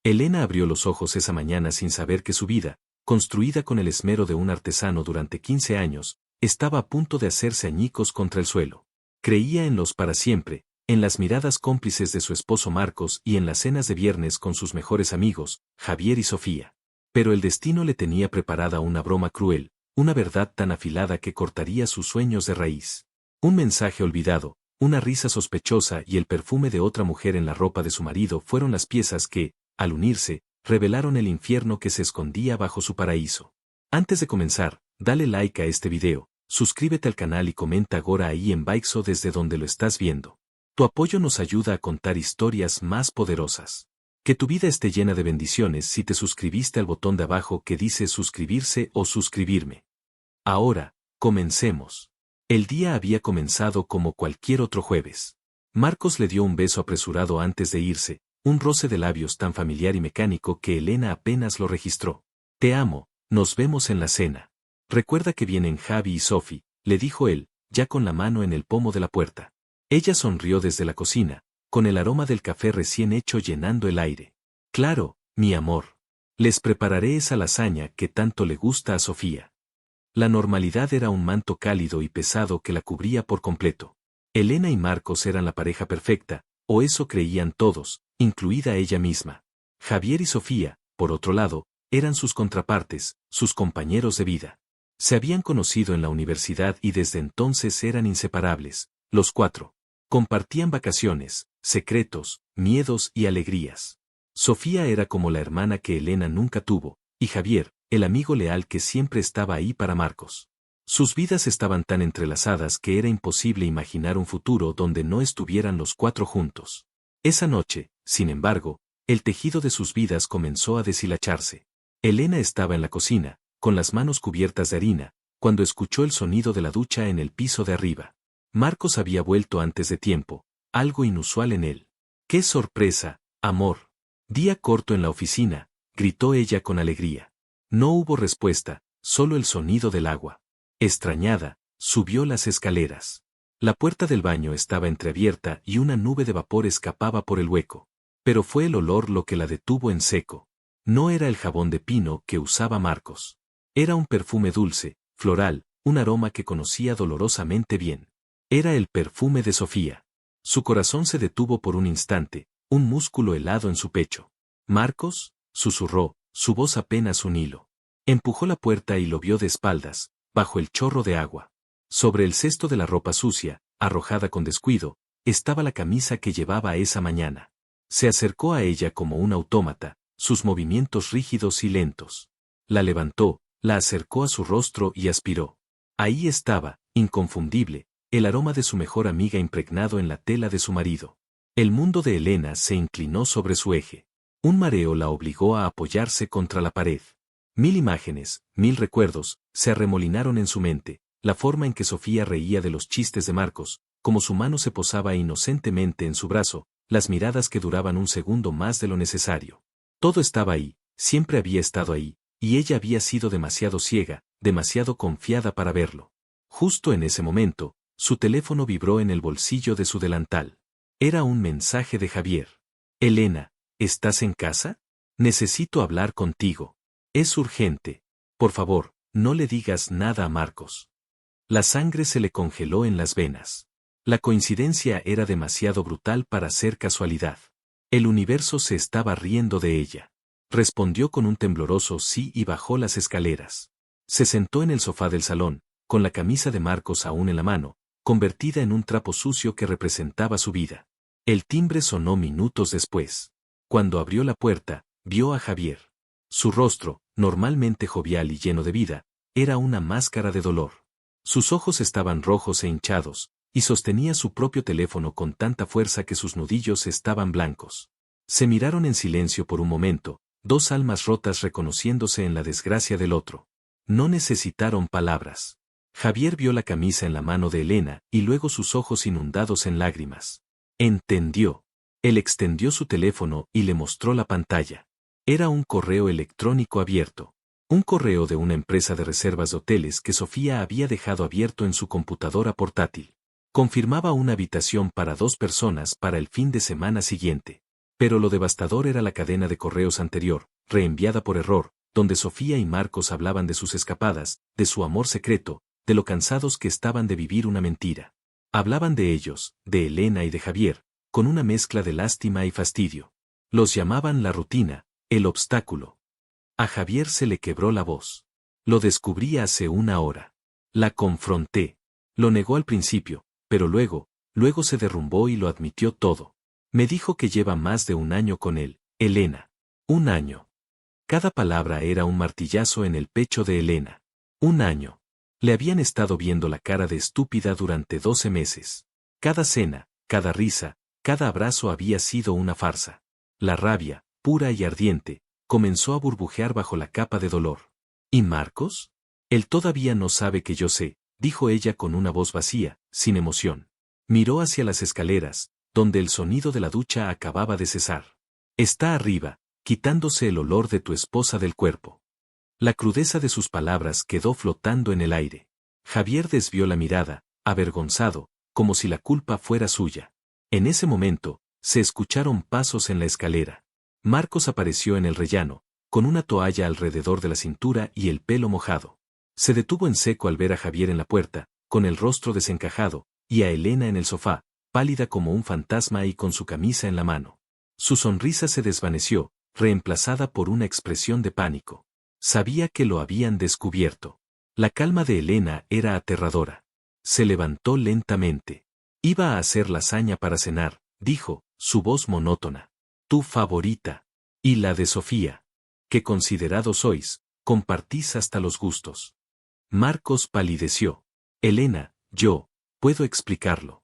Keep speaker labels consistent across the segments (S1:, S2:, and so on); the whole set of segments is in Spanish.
S1: Elena abrió los ojos esa mañana sin saber que su vida, construida con el esmero de un artesano durante 15 años, estaba a punto de hacerse añicos contra el suelo. Creía en los para siempre, en las miradas cómplices de su esposo Marcos y en las cenas de viernes con sus mejores amigos, Javier y Sofía. Pero el destino le tenía preparada una broma cruel, una verdad tan afilada que cortaría sus sueños de raíz. Un mensaje olvidado, una risa sospechosa y el perfume de otra mujer en la ropa de su marido fueron las piezas que, al unirse, revelaron el infierno que se escondía bajo su paraíso. Antes de comenzar, dale like a este video, suscríbete al canal y comenta ahora ahí en Baixo desde donde lo estás viendo. Tu apoyo nos ayuda a contar historias más poderosas. Que tu vida esté llena de bendiciones si te suscribiste al botón de abajo que dice suscribirse o suscribirme. Ahora, comencemos. El día había comenzado como cualquier otro jueves. Marcos le dio un beso apresurado antes de irse, un roce de labios tan familiar y mecánico que Elena apenas lo registró. Te amo, nos vemos en la cena. Recuerda que vienen Javi y Sofi, le dijo él, ya con la mano en el pomo de la puerta. Ella sonrió desde la cocina, con el aroma del café recién hecho llenando el aire. Claro, mi amor. Les prepararé esa lasaña que tanto le gusta a Sofía. La normalidad era un manto cálido y pesado que la cubría por completo. Elena y Marcos eran la pareja perfecta, o eso creían todos, incluida ella misma. Javier y Sofía, por otro lado, eran sus contrapartes, sus compañeros de vida. Se habían conocido en la universidad y desde entonces eran inseparables, los cuatro. Compartían vacaciones, secretos, miedos y alegrías. Sofía era como la hermana que Elena nunca tuvo, y Javier, el amigo leal que siempre estaba ahí para Marcos. Sus vidas estaban tan entrelazadas que era imposible imaginar un futuro donde no estuvieran los cuatro juntos. Esa noche, sin embargo, el tejido de sus vidas comenzó a deshilacharse. Elena estaba en la cocina, con las manos cubiertas de harina, cuando escuchó el sonido de la ducha en el piso de arriba. Marcos había vuelto antes de tiempo, algo inusual en él. ¡Qué sorpresa, amor! Día corto en la oficina, gritó ella con alegría. No hubo respuesta, solo el sonido del agua. Extrañada, subió las escaleras. La puerta del baño estaba entreabierta y una nube de vapor escapaba por el hueco. Pero fue el olor lo que la detuvo en seco. No era el jabón de pino que usaba Marcos. Era un perfume dulce, floral, un aroma que conocía dolorosamente bien. Era el perfume de Sofía. Su corazón se detuvo por un instante, un músculo helado en su pecho. «¿Marcos?», susurró, su voz apenas un hilo. Empujó la puerta y lo vio de espaldas, bajo el chorro de agua. Sobre el cesto de la ropa sucia, arrojada con descuido, estaba la camisa que llevaba esa mañana. Se acercó a ella como un autómata, sus movimientos rígidos y lentos. La levantó, la acercó a su rostro y aspiró. Ahí estaba, inconfundible, el aroma de su mejor amiga impregnado en la tela de su marido. El mundo de Elena se inclinó sobre su eje. Un mareo la obligó a apoyarse contra la pared. 1000 imágenes, 1000 recuerdos, se arremolinaron en su mente, la forma en que Sofía reía de los chistes de Marcos, como su mano se posaba inocentemente en su brazo, las miradas que duraban un segundo más de lo necesario. Todo estaba ahí, siempre había estado ahí, y ella había sido demasiado ciega, demasiado confiada para verlo. Justo en ese momento, su teléfono vibró en el bolsillo de su delantal. Era un mensaje de Javier. «Elena, ¿estás en casa? Necesito hablar contigo. Es urgente. Por favor, no le digas nada a Marcos». La sangre se le congeló en las venas. La coincidencia era demasiado brutal para ser casualidad. El universo se estaba riendo de ella. Respondió con un tembloroso sí y bajó las escaleras. Se sentó en el sofá del salón, con la camisa de Marcos aún en la mano, convertida en un trapo sucio que representaba su vida. El timbre sonó minutos después. Cuando abrió la puerta, vio a Javier. Su rostro, normalmente jovial y lleno de vida, era una máscara de dolor. Sus ojos estaban rojos e hinchados, y sostenía su propio teléfono con tanta fuerza que sus nudillos estaban blancos. Se miraron en silencio por un momento, dos almas rotas reconociéndose en la desgracia del otro. No necesitaron palabras. Javier vio la camisa en la mano de Elena y luego sus ojos inundados en lágrimas. Entendió. Él extendió su teléfono y le mostró la pantalla. Era un correo electrónico abierto. Un correo de una empresa de reservas de hoteles que Sofía había dejado abierto en su computadora portátil. Confirmaba una habitación para 2 personas para el fin de semana siguiente. Pero lo devastador era la cadena de correos anterior, reenviada por error, donde Sofía y Marcos hablaban de sus escapadas, de su amor secreto, de lo cansados que estaban de vivir una mentira. Hablaban de ellos, de Elena y de Javier, con una mezcla de lástima y fastidio. Los llamaban la rutina, el obstáculo. A Javier se le quebró la voz. Lo descubrí hace una hora. La confronté. Lo negó al principio, pero luego se derrumbó y lo admitió todo. Me dijo que lleva más de un año con él, Elena. Un año. Cada palabra era un martillazo en el pecho de Elena. Un año. Le habían estado viendo la cara de estúpida durante 12 meses. Cada cena, cada risa, cada abrazo había sido una farsa. La rabia, pura y ardiente, comenzó a burbujear bajo la capa de dolor. ¿Y Marcos? Él todavía no sabe que yo sé, dijo ella con una voz vacía, sin emoción. Miró hacia las escaleras, donde el sonido de la ducha acababa de cesar. Está arriba, quitándose el olor de tu esposa del cuerpo. La crudeza de sus palabras quedó flotando en el aire. Javier desvió la mirada, avergonzado, como si la culpa fuera suya. En ese momento, se escucharon pasos en la escalera. Marcos apareció en el rellano, con una toalla alrededor de la cintura y el pelo mojado. Se detuvo en seco al ver a Javier en la puerta, con el rostro desencajado, y a Elena en el sofá, pálida como un fantasma y con su camisa en la mano. Su sonrisa se desvaneció, reemplazada por una expresión de pánico. Sabía que lo habían descubierto. La calma de Elena era aterradora. Se levantó lentamente. Iba a hacer lasaña para cenar, dijo, su voz monótona. Tu favorita. Y la de Sofía. Qué considerados sois, compartís hasta los gustos. Marcos palideció. Elena, yo, puedo explicarlo.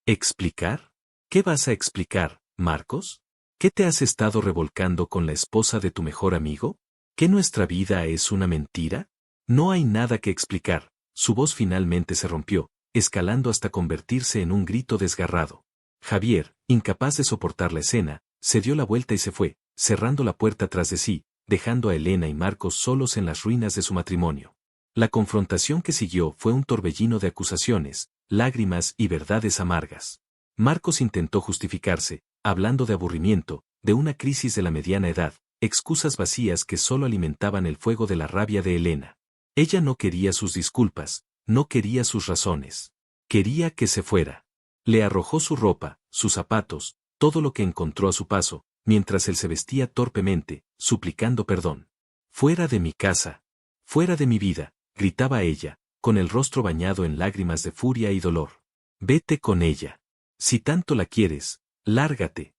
S1: ¿Explicar? ¿Qué vas a explicar, Marcos? ¿Qué te has estado revolcando con la esposa de tu mejor amigo? ¿Que nuestra vida es una mentira? No hay nada que explicar. Su voz finalmente se rompió, escalando hasta convertirse en un grito desgarrado. Javier, incapaz de soportar la escena, se dio la vuelta y se fue, cerrando la puerta tras de sí, dejando a Elena y Marcos solos en las ruinas de su matrimonio. La confrontación que siguió fue un torbellino de acusaciones, lágrimas y verdades amargas. Marcos intentó justificarse, hablando de aburrimiento, de una crisis de la mediana edad, excusas vacías que solo alimentaban el fuego de la rabia de Elena. Ella no quería sus disculpas, no quería sus razones. Quería que se fuera. Le arrojó su ropa, sus zapatos, todo lo que encontró a su paso, mientras él se vestía torpemente, suplicando perdón. Fuera de mi casa. Fuera de mi vida, gritaba ella, con el rostro bañado en lágrimas de furia y dolor. Vete con ella. Si tanto la quieres, lárgate.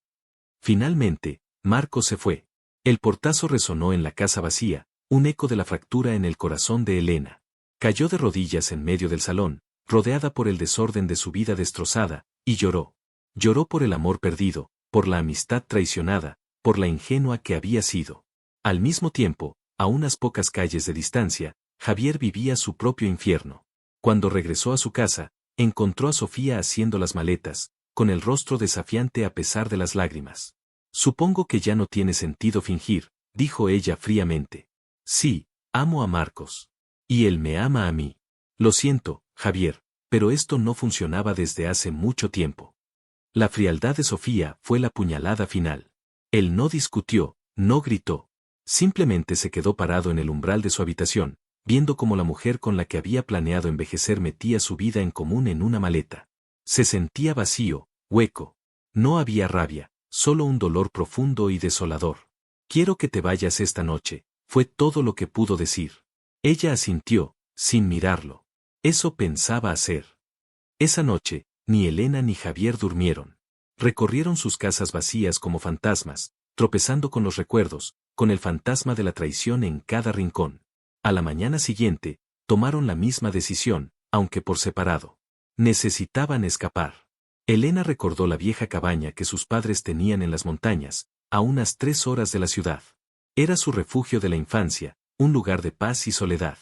S1: Finalmente, Marcos se fue. El portazo resonó en la casa vacía, un eco de la fractura en el corazón de Elena. Cayó de rodillas en medio del salón, rodeada por el desorden de su vida destrozada, y lloró. Lloró por el amor perdido, por la amistad traicionada, por la ingenua que había sido. Al mismo tiempo, a unas pocas calles de distancia, Javier vivía su propio infierno. Cuando regresó a su casa, encontró a Sofía haciendo las maletas, con el rostro desafiante a pesar de las lágrimas. Supongo que ya no tiene sentido fingir, dijo ella fríamente. Sí, amo a Marcos. Y él me ama a mí. Lo siento, Javier, pero esto no funcionaba desde hace mucho tiempo. La frialdad de Sofía fue la puñalada final. Él no discutió, no gritó. Simplemente se quedó parado en el umbral de su habitación, viendo cómo la mujer con la que había planeado envejecer metía su vida en común en una maleta. Se sentía vacío, hueco. No había rabia, solo un dolor profundo y desolador. Quiero que te vayas esta noche, fue todo lo que pudo decir. Ella asintió, sin mirarlo. Eso pensaba hacer. Esa noche, ni Elena ni Javier durmieron. Recorrieron sus casas vacías como fantasmas, tropezando con los recuerdos, con el fantasma de la traición en cada rincón. A la mañana siguiente, tomaron la misma decisión, aunque por separado. Necesitaban escapar. Elena recordó la vieja cabaña que sus padres tenían en las montañas, a unas 3 horas de la ciudad. Era su refugio de la infancia, un lugar de paz y soledad.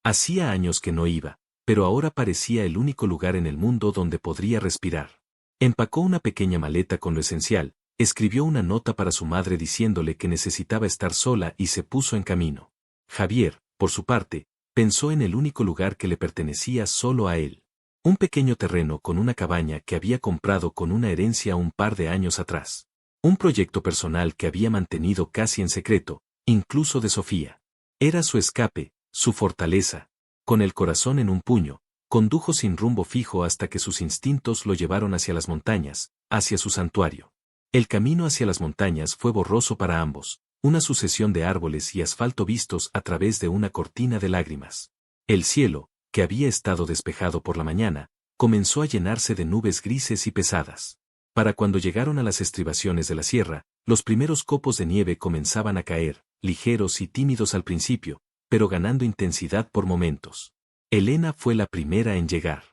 S1: Hacía años que no iba, pero ahora parecía el único lugar en el mundo donde podría respirar. Empacó una pequeña maleta con lo esencial, escribió una nota para su madre diciéndole que necesitaba estar sola y se puso en camino. Javier, por su parte, pensó en el único lugar que le pertenecía solo a él. Un pequeño terreno con una cabaña que había comprado con una herencia un par de años atrás. Un proyecto personal que había mantenido casi en secreto, incluso de Sofía. Era su escape, su fortaleza. Con el corazón en un puño, condujo sin rumbo fijo hasta que sus instintos lo llevaron hacia las montañas, hacia su santuario. El camino hacia las montañas fue borroso para ambos, una sucesión de árboles y asfalto vistos a través de una cortina de lágrimas. El cielo, que había estado despejado por la mañana, comenzó a llenarse de nubes grises y pesadas. Para cuando llegaron a las estribaciones de la sierra, los primeros copos de nieve comenzaban a caer, ligeros y tímidos al principio, pero ganando intensidad por momentos. Elena fue la primera en llegar.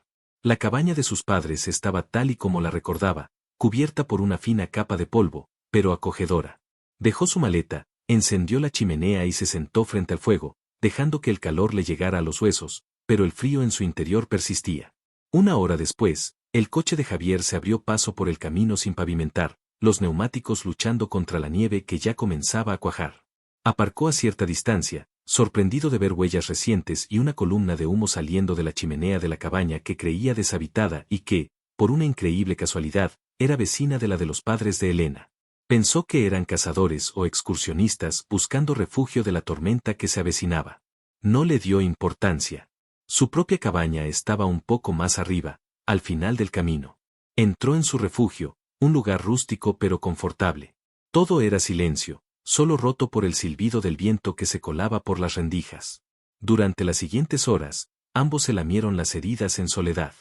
S1: La cabaña de sus padres estaba tal y como la recordaba, cubierta por una fina capa de polvo, pero acogedora. Dejó su maleta, encendió la chimenea y se sentó frente al fuego, dejando que el calor le llegara a los huesos, pero el frío en su interior persistía. Una hora después, el coche de Javier se abrió paso por el camino sin pavimentar, los neumáticos luchando contra la nieve que ya comenzaba a cuajar. Aparcó a cierta distancia, sorprendido de ver huellas recientes y una columna de humo saliendo de la chimenea de la cabaña que creía deshabitada y que, por una increíble casualidad, era vecina de la de los padres de Elena. Pensó que eran cazadores o excursionistas buscando refugio de la tormenta que se avecinaba. No le dio importancia. Su propia cabaña estaba un poco más arriba, al final del camino. Entró en su refugio, un lugar rústico pero confortable. Todo era silencio, solo roto por el silbido del viento que se colaba por las rendijas. Durante las siguientes horas, ambos se lamieron las heridas en soledad.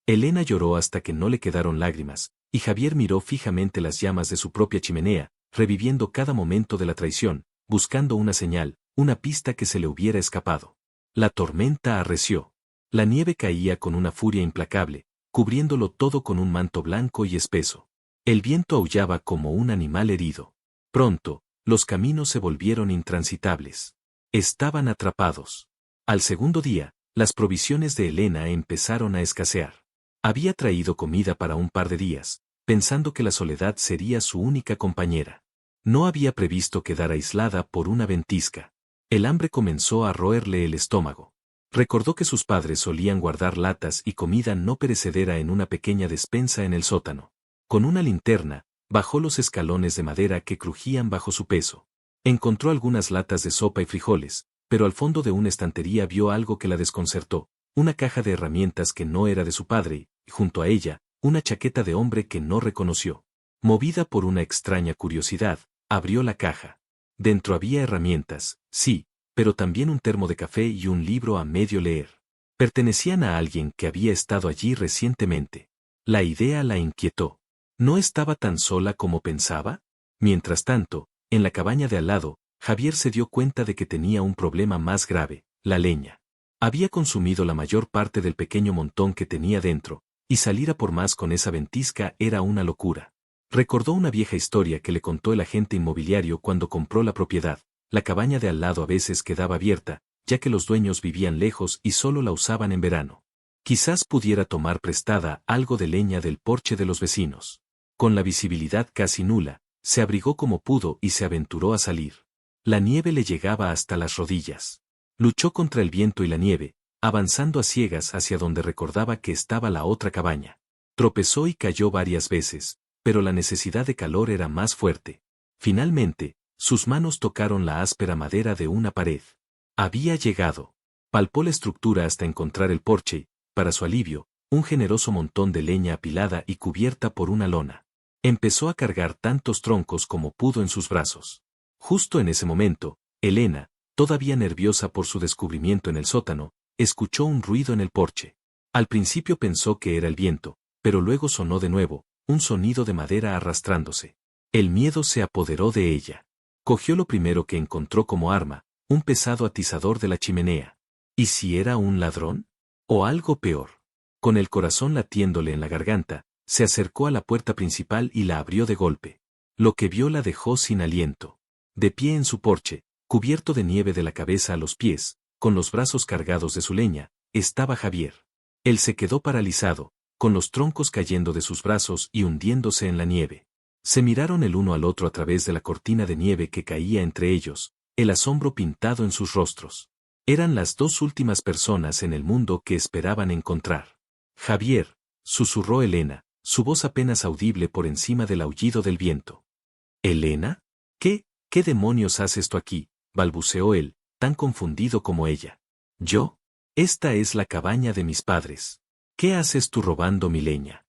S1: Elena lloró hasta que no le quedaron lágrimas, y Javier miró fijamente las llamas de su propia chimenea, reviviendo cada momento de la traición, buscando una señal, una pista que se le hubiera escapado. La tormenta arreció. La nieve caía con una furia implacable, cubriéndolo todo con un manto blanco y espeso. El viento aullaba como un animal herido. Pronto, los caminos se volvieron intransitables. Estaban atrapados. Al segundo día, las provisiones de Elena empezaron a escasear. Había traído comida para un par de días, pensando que la soledad sería su única compañera. No había previsto quedar aislada por una ventisca. El hambre comenzó a roerle el estómago. Recordó que sus padres solían guardar latas y comida no perecedera en una pequeña despensa en el sótano. Con una linterna, bajó los escalones de madera que crujían bajo su peso. Encontró algunas latas de sopa y frijoles, pero al fondo de una estantería vio algo que la desconcertó, una caja de herramientas que no era de su padre, y junto a ella, una chaqueta de hombre que no reconoció. Movida por una extraña curiosidad, abrió la caja. Dentro había herramientas, sí, pero también un termo de café y un libro a medio leer. Pertenecían a alguien que había estado allí recientemente. La idea la inquietó. ¿No estaba tan sola como pensaba? Mientras tanto, en la cabaña de al lado, Javier se dio cuenta de que tenía un problema más grave, la leña. Había consumido la mayor parte del pequeño montón que tenía dentro, y salir a por más con esa ventisca era una locura. Recordó una vieja historia que le contó el agente inmobiliario cuando compró la propiedad. La cabaña de al lado a veces quedaba abierta, ya que los dueños vivían lejos y solo la usaban en verano. Quizás pudiera tomar prestada algo de leña del porche de los vecinos. Con la visibilidad casi nula, se abrigó como pudo y se aventuró a salir. La nieve le llegaba hasta las rodillas. Luchó contra el viento y la nieve, avanzando a ciegas hacia donde recordaba que estaba la otra cabaña. Tropezó y cayó varias veces, pero la necesidad de calor era más fuerte. Finalmente, sus manos tocaron la áspera madera de una pared. Había llegado. Palpó la estructura hasta encontrar el porche, para su alivio, un generoso montón de leña apilada y cubierta por una lona. Empezó a cargar tantos troncos como pudo en sus brazos. Justo en ese momento, Elena, todavía nerviosa por su descubrimiento en el sótano, escuchó un ruido en el porche. Al principio pensó que era el viento, pero luego sonó de nuevo, un sonido de madera arrastrándose. El miedo se apoderó de ella. Cogió lo primero que encontró como arma, un pesado atizador de la chimenea. ¿Y si era un ladrón? ¿O algo peor? Con el corazón latiéndole en la garganta, se acercó a la puerta principal y la abrió de golpe. Lo que vio la dejó sin aliento. De pie en su porche, cubierto de nieve de la cabeza a los pies, con los brazos cargados de su leña, estaba Javier. Él se quedó paralizado, con los troncos cayendo de sus brazos y hundiéndose en la nieve. Se miraron el uno al otro a través de la cortina de nieve que caía entre ellos, el asombro pintado en sus rostros. Eran las dos últimas personas en el mundo que esperaban encontrar. Javier, susurró Elena, su voz apenas audible por encima del aullido del viento. ¿Elena? ¿Qué demonios haces tú aquí? Balbuceó él, tan confundido como ella. ¿Yo? Esta es la cabaña de mis padres. ¿Qué haces tú robando mi leña?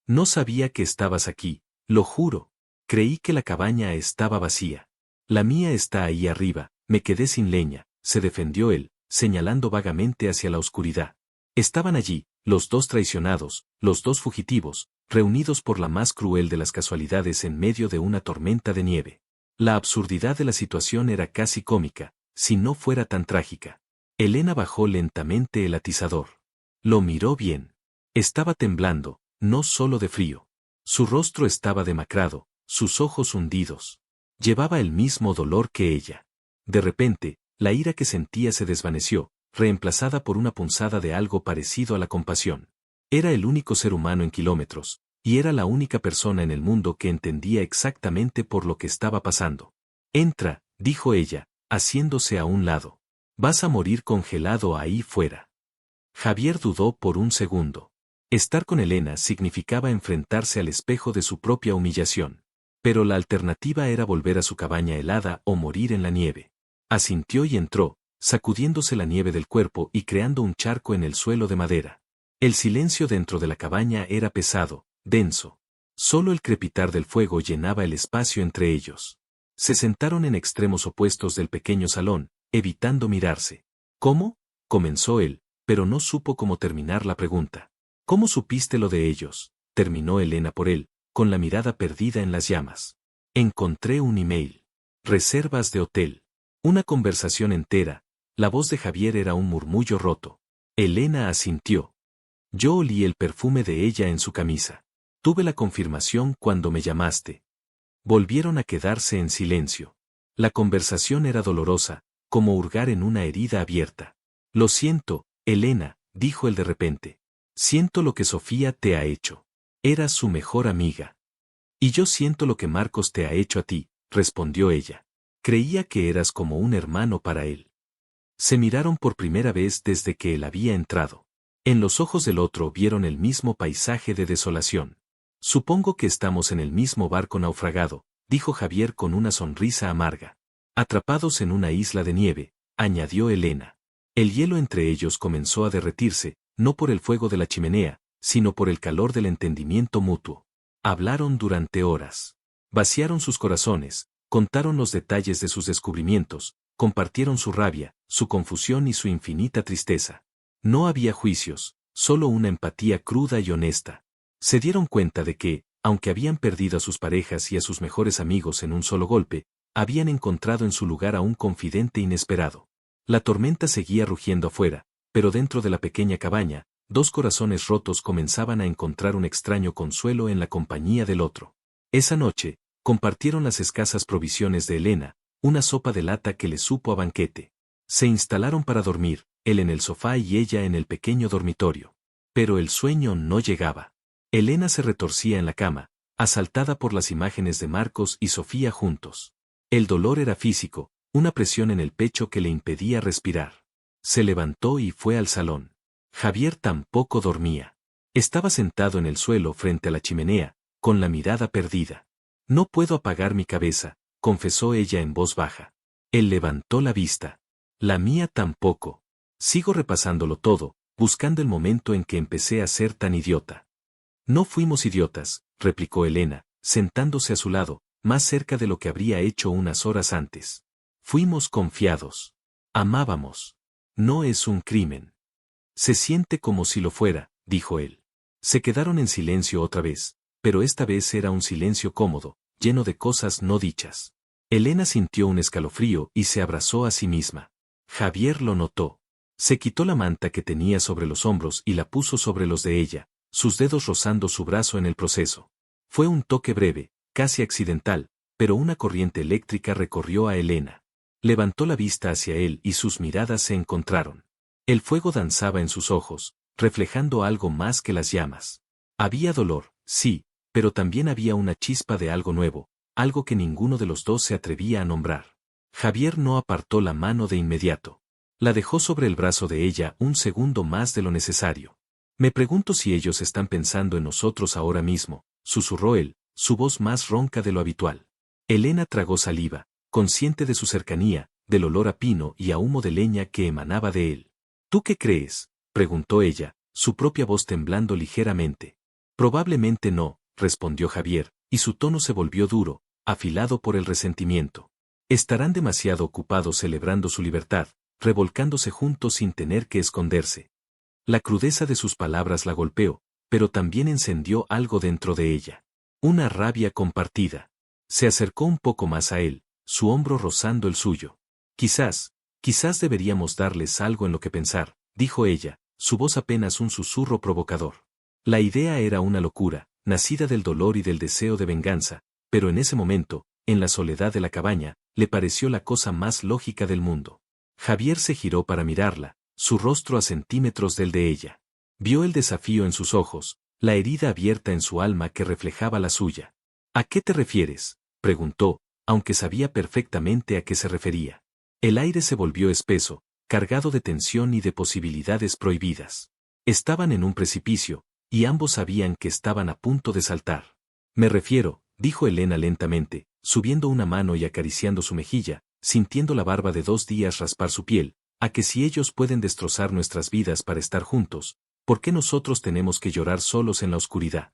S1: No sabía que estabas aquí, lo juro. Creí que la cabaña estaba vacía. La mía está ahí arriba, me quedé sin leña, se defendió él, señalando vagamente hacia la oscuridad. Estaban allí, los dos traicionados, los dos fugitivos, reunidos por la más cruel de las casualidades en medio de una tormenta de nieve. La absurdidad de la situación era casi cómica, si no fuera tan trágica. Elena bajó lentamente el atizador. Lo miró bien. Estaba temblando, no solo de frío. Su rostro estaba demacrado, sus ojos hundidos. Llevaba el mismo dolor que ella. De repente, la ira que sentía se desvaneció, reemplazada por una punzada de algo parecido a la compasión. Era el único ser humano en kilómetros, y era la única persona en el mundo que entendía exactamente por lo que estaba pasando. Entra, dijo ella, haciéndose a un lado. Vas a morir congelado ahí fuera. Javier dudó por un segundo. Estar con Elena significaba enfrentarse al espejo de su propia humillación. Pero la alternativa era volver a su cabaña helada o morir en la nieve. Asintió y entró, sacudiéndose la nieve del cuerpo y creando un charco en el suelo de madera. El silencio dentro de la cabaña era pesado, denso. Solo el crepitar del fuego llenaba el espacio entre ellos. Se sentaron en extremos opuestos del pequeño salón, evitando mirarse. ¿Cómo? Comenzó él, pero no supo cómo terminar la pregunta. ¿Cómo supiste lo de ellos? Terminó Elena por él, con la mirada perdida en las llamas. Encontré un email. Reservas de hotel. Una conversación entera. La voz de Javier era un murmullo roto. Elena asintió. Yo olí el perfume de ella en su camisa. Tuve la confirmación cuando me llamaste. Volvieron a quedarse en silencio. La conversación era dolorosa, como hurgar en una herida abierta. Lo siento, Elena, dijo él de repente. Siento lo que Sofía te ha hecho. Eras su mejor amiga. Y yo siento lo que Marcos te ha hecho a ti, respondió ella. Creía que eras como un hermano para él. Se miraron por primera vez desde que él había entrado. En los ojos del otro vieron el mismo paisaje de desolación. Supongo que estamos en el mismo barco naufragado, dijo Javier con una sonrisa amarga. Atrapados en una isla de nieve, añadió Elena. El hielo entre ellos comenzó a derretirse, no por el fuego de la chimenea, sino por el calor del entendimiento mutuo. Hablaron durante horas. Vaciaron sus corazones, contaron los detalles de sus descubrimientos, compartieron su rabia, su confusión y su infinita tristeza. No había juicios, solo una empatía cruda y honesta. Se dieron cuenta de que, aunque habían perdido a sus parejas y a sus mejores amigos en un solo golpe, habían encontrado en su lugar a un confidente inesperado. La tormenta seguía rugiendo afuera, pero dentro de la pequeña cabaña, dos corazones rotos comenzaban a encontrar un extraño consuelo en la compañía del otro. Esa noche, compartieron las escasas provisiones de Elena, una sopa de lata que le supo a banquete. Se instalaron para dormir, él en el sofá y ella en el pequeño dormitorio. Pero el sueño no llegaba. Elena se retorcía en la cama, asaltada por las imágenes de Marcos y Sofía juntos. El dolor era físico, una presión en el pecho que le impedía respirar. Se levantó y fue al salón. Javier tampoco dormía. Estaba sentado en el suelo frente a la chimenea, con la mirada perdida. No puedo apagar mi cabeza, confesó ella en voz baja. Él levantó la vista. La mía tampoco. Sigo repasándolo todo, buscando el momento en que empecé a ser tan idiota. No fuimos idiotas, replicó Elena, sentándose a su lado, más cerca de lo que habría hecho unas horas antes. Fuimos confiados. Amábamos. No es un crimen. Se siente como si lo fuera, dijo él. Se quedaron en silencio otra vez, pero esta vez era un silencio cómodo, lleno de cosas no dichas. Elena sintió un escalofrío y se abrazó a sí misma. Javier lo notó. Se quitó la manta que tenía sobre los hombros y la puso sobre los de ella, sus dedos rozando su brazo en el proceso. Fue un toque breve, casi accidental, pero una corriente eléctrica recorrió a Elena. Levantó la vista hacia él y sus miradas se encontraron. El fuego danzaba en sus ojos, reflejando algo más que las llamas. Había dolor, sí, pero también había una chispa de algo nuevo, algo que ninguno de los dos se atrevía a nombrar. Javier no apartó la mano de inmediato. La dejó sobre el brazo de ella un segundo más de lo necesario. Me pregunto si ellos están pensando en nosotros ahora mismo, susurró él, su voz más ronca de lo habitual. Elena tragó saliva, consciente de su cercanía, del olor a pino y a humo de leña que emanaba de él. ¿Tú qué crees?, preguntó ella, su propia voz temblando ligeramente. Probablemente no, respondió Javier, y su tono se volvió duro, afilado por el resentimiento. Estarán demasiado ocupados celebrando su libertad, revolcándose juntos sin tener que esconderse. La crudeza de sus palabras la golpeó, pero también encendió algo dentro de ella. Una rabia compartida. Se acercó un poco más a él, su hombro rozando el suyo. Quizás deberíamos darles algo en lo que pensar, dijo ella, su voz apenas un susurro provocador. La idea era una locura, nacida del dolor y del deseo de venganza, pero en ese momento, en la soledad de la cabaña, le pareció la cosa más lógica del mundo. Javier se giró para mirarla, su rostro a centímetros del de ella. Vio el desafío en sus ojos, la herida abierta en su alma que reflejaba la suya. ¿A qué te refieres?, preguntó, aunque sabía perfectamente a qué se refería. El aire se volvió espeso, cargado de tensión y de posibilidades prohibidas. Estaban en un precipicio, y ambos sabían que estaban a punto de saltar. Me refiero, dijo Elena lentamente, subiendo una mano y acariciando su mejilla, sintiendo la barba de 2 días raspar su piel, a que si ellos pueden destrozar nuestras vidas para estar juntos, ¿por qué nosotros tenemos que llorar solos en la oscuridad?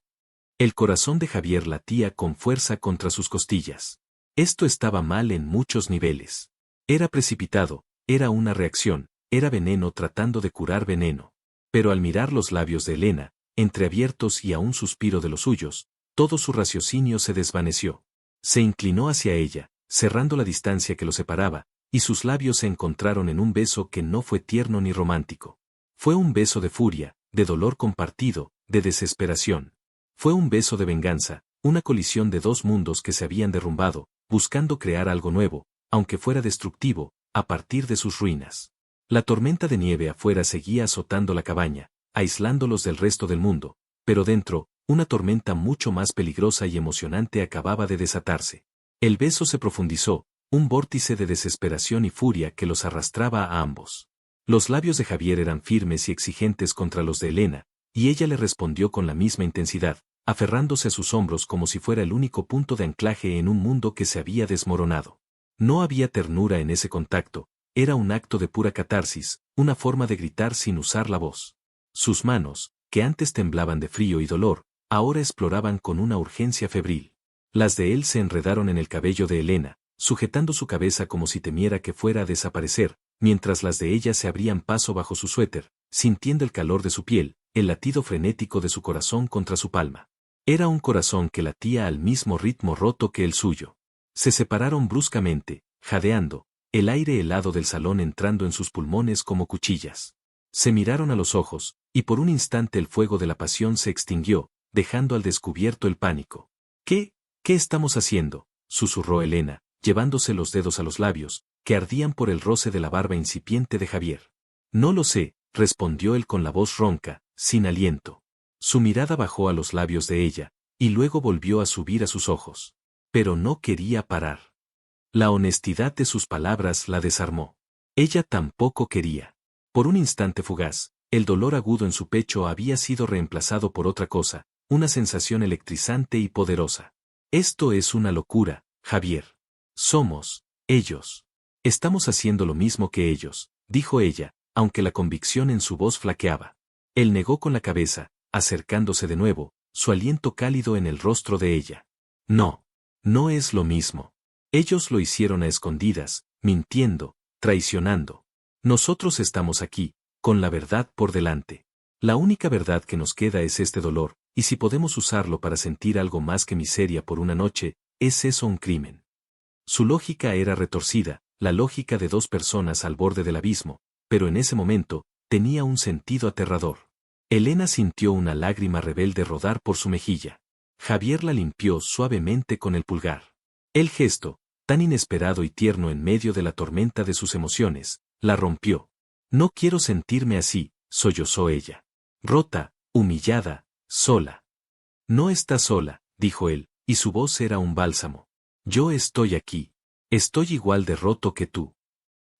S1: El corazón de Javier latía con fuerza contra sus costillas. Esto estaba mal en muchos niveles. Era precipitado, era una reacción, era veneno tratando de curar veneno. Pero al mirar los labios de Elena, entreabiertos y a un suspiro de los suyos, todo su raciocinio se desvaneció. Se inclinó hacia ella, cerrando la distancia que los separaba, y sus labios se encontraron en un beso que no fue tierno ni romántico. Fue un beso de furia, de dolor compartido, de desesperación. Fue un beso de venganza, una colisión de 2 mundos que se habían derrumbado, buscando crear algo nuevo, aunque fuera destructivo, a partir de sus ruinas. La tormenta de nieve afuera seguía azotando la cabaña, aislándolos del resto del mundo, pero dentro, una tormenta mucho más peligrosa y emocionante acababa de desatarse. El beso se profundizó, un vórtice de desesperación y furia que los arrastraba a ambos. Los labios de Javier eran firmes y exigentes contra los de Elena, y ella le respondió con la misma intensidad, aferrándose a sus hombros como si fuera el único punto de anclaje en un mundo que se había desmoronado. No había ternura en ese contacto, era un acto de pura catarsis, una forma de gritar sin usar la voz. Sus manos, que antes temblaban de frío y dolor, ahora exploraban con una urgencia febril. Las de él se enredaron en el cabello de Elena, sujetando su cabeza como si temiera que fuera a desaparecer, mientras las de ella se abrían paso bajo su suéter, sintiendo el calor de su piel, el latido frenético de su corazón contra su palma. Era un corazón que latía al mismo ritmo roto que el suyo. Se separaron bruscamente, jadeando, el aire helado del salón entrando en sus pulmones como cuchillas. Se miraron a los ojos, y por un instante el fuego de la pasión se extinguió, dejando al descubierto el pánico. ¿Qué estamos haciendo?, susurró Elena, llevándose los dedos a los labios, que ardían por el roce de la barba incipiente de Javier. No lo sé, respondió él con la voz ronca, sin aliento. Su mirada bajó a los labios de ella, y luego volvió a subir a sus ojos. Pero no quería parar. La honestidad de sus palabras la desarmó. Ella tampoco quería. Por un instante fugaz, el dolor agudo en su pecho había sido reemplazado por otra cosa, una sensación electrizante y poderosa. Esto es una locura, Javier. Somos ellos. Estamos haciendo lo mismo que ellos, dijo ella, aunque la convicción en su voz flaqueaba. Él negó con la cabeza, acercándose de nuevo, su aliento cálido en el rostro de ella. No es lo mismo. Ellos lo hicieron a escondidas, mintiendo, traicionando. Nosotros estamos aquí, con la verdad por delante. La única verdad que nos queda es este dolor, y si podemos usarlo para sentir algo más que miseria por una noche, ¿es eso un crimen? Su lógica era retorcida, la lógica de 2 personas al borde del abismo, pero en ese momento, tenía un sentido aterrador. Elena sintió una lágrima rebelde rodar por su mejilla. Javier la limpió suavemente con el pulgar. El gesto, tan inesperado y tierno en medio de la tormenta de sus emociones, la rompió. No quiero sentirme así, sollozó ella. Rota, humillada, sola. No estás sola, dijo él, y su voz era un bálsamo. Yo estoy aquí. Estoy igual de roto que tú.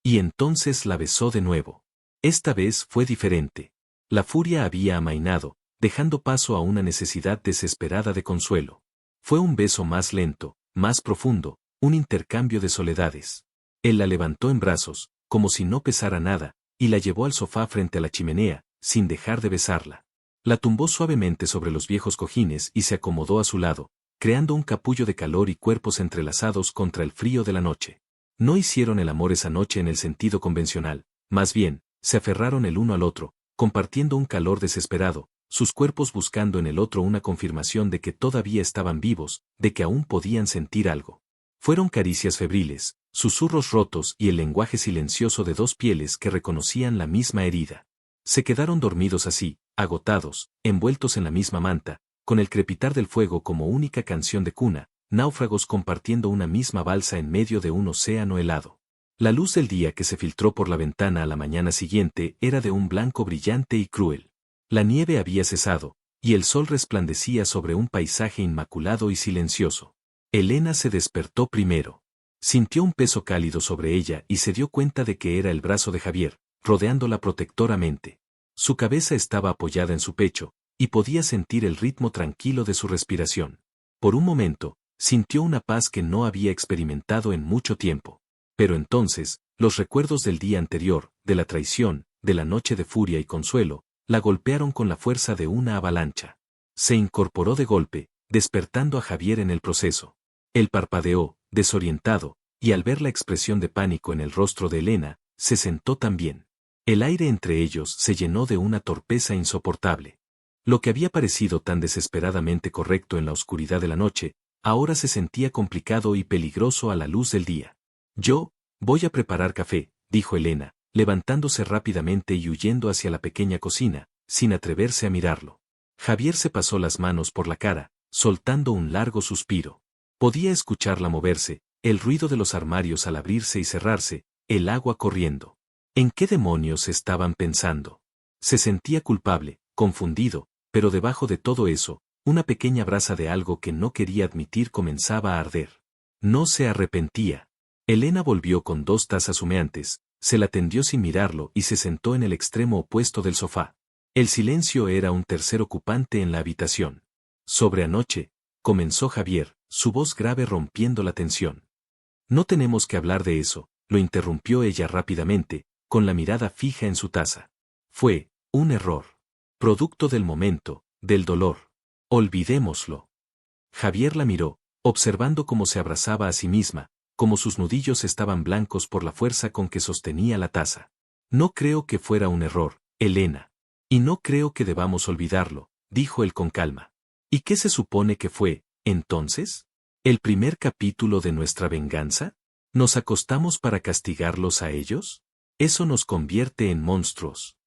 S1: Y entonces la besó de nuevo. Esta vez fue diferente. La furia había amainado, dejando paso a una necesidad desesperada de consuelo. Fue un beso más lento, más profundo, un intercambio de soledades. Él la levantó en brazos, como si no pesara nada, y la llevó al sofá frente a la chimenea, sin dejar de besarla. La tumbó suavemente sobre los viejos cojines y se acomodó a su lado, creando un capullo de calor y cuerpos entrelazados contra el frío de la noche. No hicieron el amor esa noche en el sentido convencional, más bien, se aferraron el uno al otro, compartiendo un calor desesperado, sus cuerpos buscando en el otro una confirmación de que todavía estaban vivos, de que aún podían sentir algo. Fueron caricias febriles, susurros rotos y el lenguaje silencioso de dos pieles que reconocían la misma herida. Se quedaron dormidos así, agotados, envueltos en la misma manta, con el crepitar del fuego como única canción de cuna, náufragos compartiendo una misma balsa en medio de un océano helado. La luz del día que se filtró por la ventana a la mañana siguiente era de un blanco brillante y cruel. La nieve había cesado, y el sol resplandecía sobre un paisaje inmaculado y silencioso. Elena se despertó primero. Sintió un peso cálido sobre ella y se dio cuenta de que era el brazo de Javier, rodeándola protectoramente. Su cabeza estaba apoyada en su pecho, y podía sentir el ritmo tranquilo de su respiración. Por un momento, sintió una paz que no había experimentado en mucho tiempo. Pero entonces, los recuerdos del día anterior, de la traición, de la noche de furia y consuelo, la golpearon con la fuerza de una avalancha. Se incorporó de golpe, despertando a Javier en el proceso. Él parpadeó, desorientado, y al ver la expresión de pánico en el rostro de Elena, se sentó también. El aire entre ellos se llenó de una torpeza insoportable. Lo que había parecido tan desesperadamente correcto en la oscuridad de la noche, ahora se sentía complicado y peligroso a la luz del día. Yo, voy a preparar café, dijo Elena, levantándose rápidamente y huyendo hacia la pequeña cocina, sin atreverse a mirarlo. Javier se pasó las manos por la cara, soltando un largo suspiro. Podía escucharla moverse, el ruido de los armarios al abrirse y cerrarse, el agua corriendo. ¿En qué demonios estaban pensando? Se sentía culpable, confundido, pero debajo de todo eso, una pequeña brasa de algo que no quería admitir comenzaba a arder. No se arrepentía. Elena volvió con 2 tazas humeantes, se la tendió sin mirarlo y se sentó en el extremo opuesto del sofá. El silencio era un tercer ocupante en la habitación. Sobre anoche, comenzó Javier, su voz grave rompiendo la tensión. No tenemos que hablar de eso, lo interrumpió ella rápidamente, con la mirada fija en su taza. Fue un error. Producto del momento, del dolor. Olvidémoslo. Javier la miró, observando cómo se abrazaba a sí misma, como sus nudillos estaban blancos por la fuerza con que sostenía la taza. No creo que fuera un error, Elena. Y no creo que debamos olvidarlo, dijo él con calma. ¿Y qué se supone que fue, entonces? ¿El primer capítulo de nuestra venganza? ¿Nos acostamos para castigarlos a ellos? Eso nos convierte en monstruos.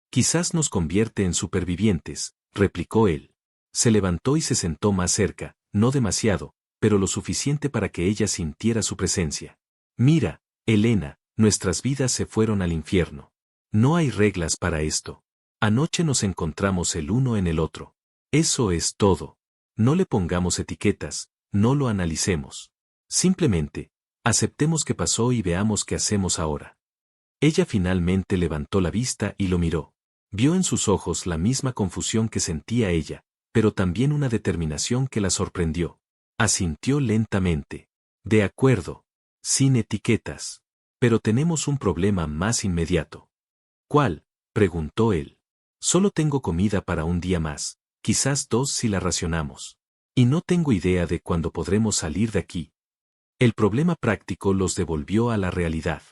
S1: Quizás nos convierte en supervivientes, replicó él. Se levantó y se sentó más cerca, no demasiado, pero lo suficiente para que ella sintiera su presencia. Mira, Elena, nuestras vidas se fueron al infierno. No hay reglas para esto. Anoche nos encontramos el uno en el otro. Eso es todo. No le pongamos etiquetas, no lo analicemos. Simplemente, aceptemos que pasó y veamos qué hacemos ahora. Ella finalmente levantó la vista y lo miró. Vio en sus ojos la misma confusión que sentía ella, pero también una determinación que la sorprendió. Asintió lentamente. De acuerdo. Sin etiquetas. Pero tenemos un problema más inmediato. ¿Cuál? Preguntó él. Solo tengo comida para un día más, quizás 2 si la racionamos. Y no tengo idea de cuándo podremos salir de aquí. El problema práctico los devolvió a la realidad.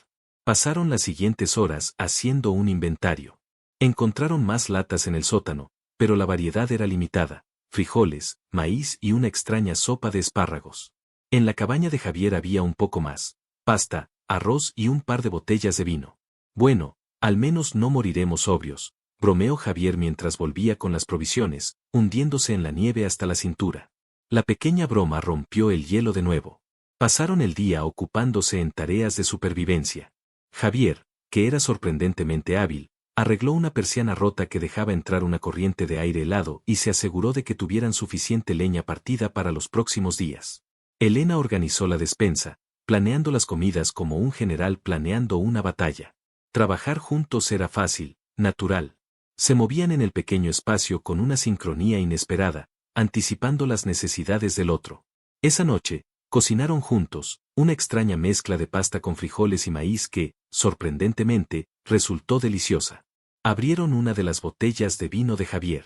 S1: Pasaron las siguientes horas haciendo un inventario. Encontraron más latas en el sótano, pero la variedad era limitada. Frijoles, maíz y una extraña sopa de espárragos. En la cabaña de Javier había un poco más. Pasta, arroz y un par de botellas de vino. Bueno, al menos no moriremos sobrios, bromeó Javier mientras volvía con las provisiones, hundiéndose en la nieve hasta la cintura. La pequeña broma rompió el hielo de nuevo. Pasaron el día ocupándose en tareas de supervivencia. Javier, que era sorprendentemente hábil, arregló una persiana rota que dejaba entrar una corriente de aire helado y se aseguró de que tuvieran suficiente leña partida para los próximos días. Elena organizó la despensa, planeando las comidas como un general planeando una batalla. Trabajar juntos era fácil, natural. Se movían en el pequeño espacio con una sincronía inesperada, anticipando las necesidades del otro. Esa noche, cocinaron juntos, una extraña mezcla de pasta con frijoles y maíz que, sorprendentemente, resultó deliciosa. Abrieron una de las botellas de vino de Javier.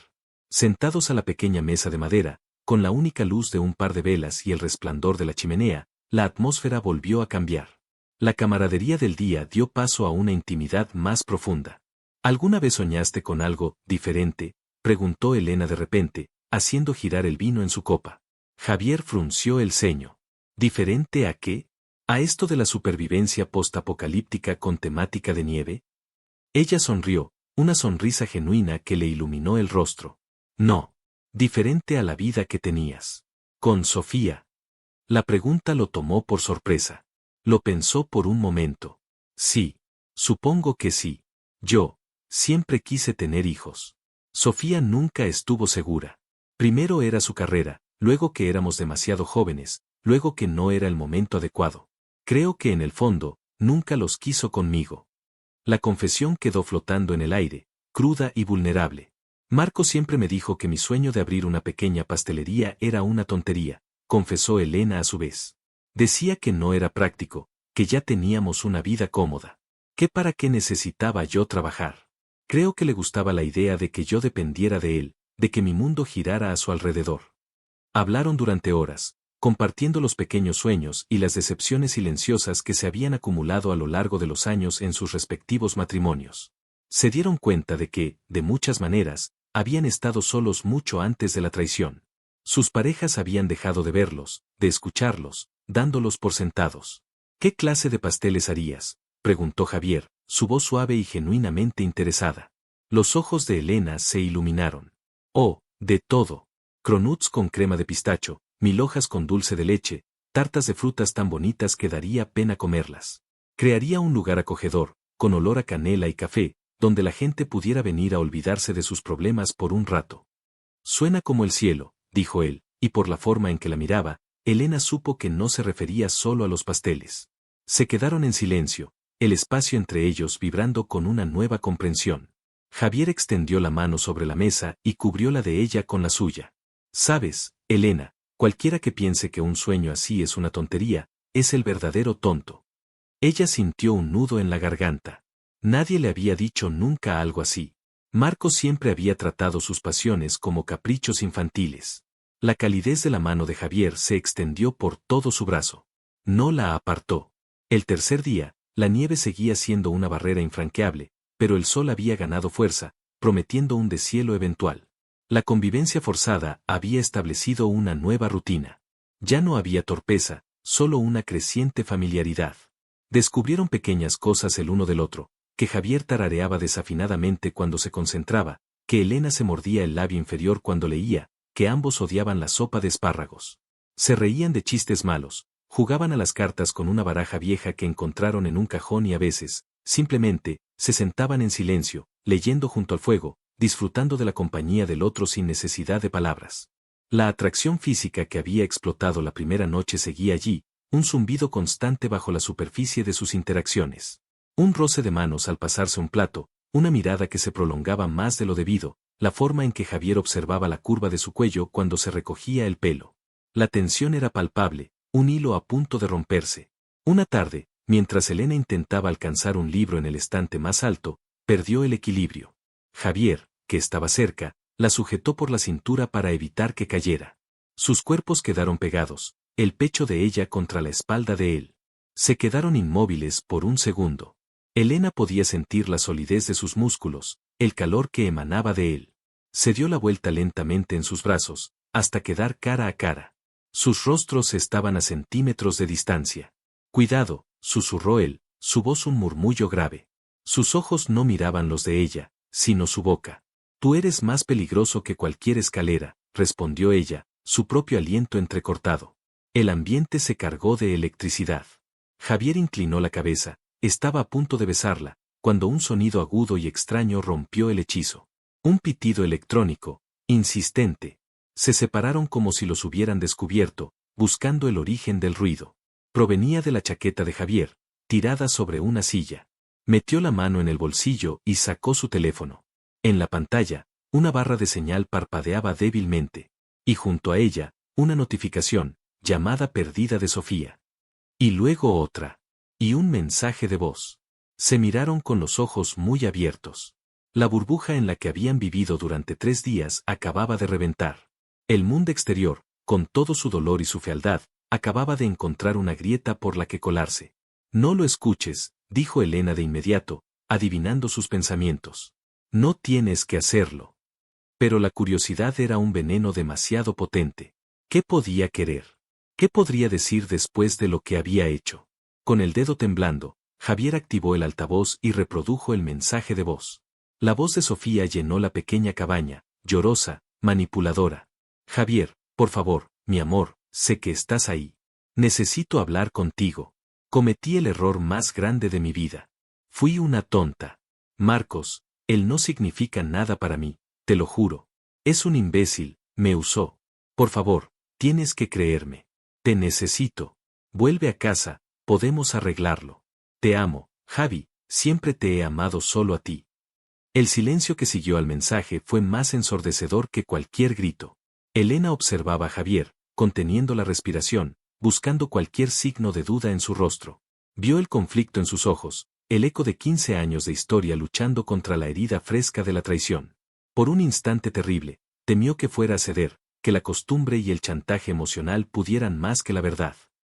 S1: Sentados a la pequeña mesa de madera, con la única luz de un par de velas y el resplandor de la chimenea, la atmósfera volvió a cambiar. La camaradería del día dio paso a una intimidad más profunda. ¿Alguna vez soñaste con algo diferente?, preguntó Elena de repente, haciendo girar el vino en su copa. Javier frunció el ceño. ¿Diferente a qué? ¿A esto de la supervivencia postapocalíptica con temática de nieve? Ella sonrió, una sonrisa genuina que le iluminó el rostro. No. Diferente a la vida que tenías. Con Sofía. La pregunta lo tomó por sorpresa. Lo pensó por un momento. Sí. Supongo que sí. Yo siempre quise tener hijos. Sofía nunca estuvo segura. Primero era su carrera, luego que éramos demasiado jóvenes, luego que no era el momento adecuado. Creo que en el fondo, nunca los quiso conmigo. La confesión quedó flotando en el aire, cruda y vulnerable. Marco siempre me dijo que mi sueño de abrir una pequeña pastelería era una tontería, confesó Elena a su vez. Decía que no era práctico, que ya teníamos una vida cómoda. ¿Qué para qué necesitaba yo trabajar? Creo que le gustaba la idea de que yo dependiera de él, de que mi mundo girara a su alrededor. Hablaron durante horas, compartiendo los pequeños sueños y las decepciones silenciosas que se habían acumulado a lo largo de los años en sus respectivos matrimonios. Se dieron cuenta de que, de muchas maneras, habían estado solos mucho antes de la traición. Sus parejas habían dejado de verlos, de escucharlos, dándolos por sentados. ¿Qué clase de pasteles harías?, preguntó Javier, su voz suave y genuinamente interesada. Los ojos de Elena se iluminaron. Oh, de todo. Cronuts con crema de pistacho, 1000 hojas con dulce de leche, tartas de frutas tan bonitas que daría pena comerlas. Crearía un lugar acogedor, con olor a canela y café, donde la gente pudiera venir a olvidarse de sus problemas por un rato. Suena como el cielo, dijo él, y por la forma en que la miraba, Elena supo que no se refería solo a los pasteles. Se quedaron en silencio, el espacio entre ellos vibrando con una nueva comprensión. Javier extendió la mano sobre la mesa y cubrió la de ella con la suya. Sabes, Elena, cualquiera que piense que un sueño así es una tontería, es el verdadero tonto. Ella sintió un nudo en la garganta. Nadie le había dicho nunca algo así. Marco siempre había tratado sus pasiones como caprichos infantiles. La calidez de la mano de Javier se extendió por todo su brazo. No la apartó. El tercer día, la nieve seguía siendo una barrera infranqueable, pero el sol había ganado fuerza, prometiendo un deshielo eventual. La convivencia forzada había establecido una nueva rutina. Ya no había torpeza, solo una creciente familiaridad. Descubrieron pequeñas cosas el uno del otro, que Javier tarareaba desafinadamente cuando se concentraba, que Elena se mordía el labio inferior cuando leía, que ambos odiaban la sopa de espárragos. Se reían de chistes malos, jugaban a las cartas con una baraja vieja que encontraron en un cajón y a veces, simplemente, se sentaban en silencio, leyendo junto al fuego, disfrutando de la compañía del otro sin necesidad de palabras. La atracción física que había explotado la primera noche seguía allí, un zumbido constante bajo la superficie de sus interacciones. Un roce de manos al pasarse un plato, una mirada que se prolongaba más de lo debido, la forma en que Javier observaba la curva de su cuello cuando se recogía el pelo. La tensión era palpable, un hilo a punto de romperse. Una tarde, mientras Elena intentaba alcanzar un libro en el estante más alto, perdió el equilibrio. Javier, que estaba cerca, la sujetó por la cintura para evitar que cayera. Sus cuerpos quedaron pegados, el pecho de ella contra la espalda de él. Se quedaron inmóviles por un segundo. Elena podía sentir la solidez de sus músculos, el calor que emanaba de él. Se dio la vuelta lentamente en sus brazos, hasta quedar cara a cara. Sus rostros estaban a centímetros de distancia. Cuidado, susurró él, su voz un murmullo grave. Sus ojos no miraban los de ella, sino su boca. Tú eres más peligroso que cualquier escalera, respondió ella, su propio aliento entrecortado. El ambiente se cargó de electricidad. Javier inclinó la cabeza, estaba a punto de besarla, cuando un sonido agudo y extraño rompió el hechizo. Un pitido electrónico, insistente. Se separaron como si los hubieran descubierto, buscando el origen del ruido. Provenía de la chaqueta de Javier, tirada sobre una silla. Metió la mano en el bolsillo y sacó su teléfono. En la pantalla, una barra de señal parpadeaba débilmente. Y junto a ella, una notificación, llamada perdida de Sofía. Y luego otra. Y un mensaje de voz. Se miraron con los ojos muy abiertos. La burbuja en la que habían vivido durante 3 días acababa de reventar. El mundo exterior, con todo su dolor y su fealdad, acababa de encontrar una grieta por la que colarse. No lo escuches, dijo Elena de inmediato, adivinando sus pensamientos. No tienes que hacerlo. Pero la curiosidad era un veneno demasiado potente. ¿Qué podía querer? ¿Qué podría decir después de lo que había hecho? Con el dedo temblando, Javier activó el altavoz y reprodujo el mensaje de voz. La voz de Sofía llenó la pequeña cabaña, llorosa, manipuladora. Javier, por favor, mi amor, sé que estás ahí. Necesito hablar contigo. Cometí el error más grande de mi vida. Fui una tonta. Marcos, él no significa nada para mí, te lo juro. Es un imbécil, me usó. Por favor, tienes que creerme. Te necesito. Vuelve a casa, podemos arreglarlo. Te amo, Javi, siempre te he amado solo a ti. El silencio que siguió al mensaje fue más ensordecedor que cualquier grito. Elena observaba a Javier, conteniendo la respiración, buscando cualquier signo de duda en su rostro. Vio el conflicto en sus ojos, el eco de 15 años de historia luchando contra la herida fresca de la traición. Por un instante terrible, temió que fuera a ceder, que la costumbre y el chantaje emocional pudieran más que la verdad.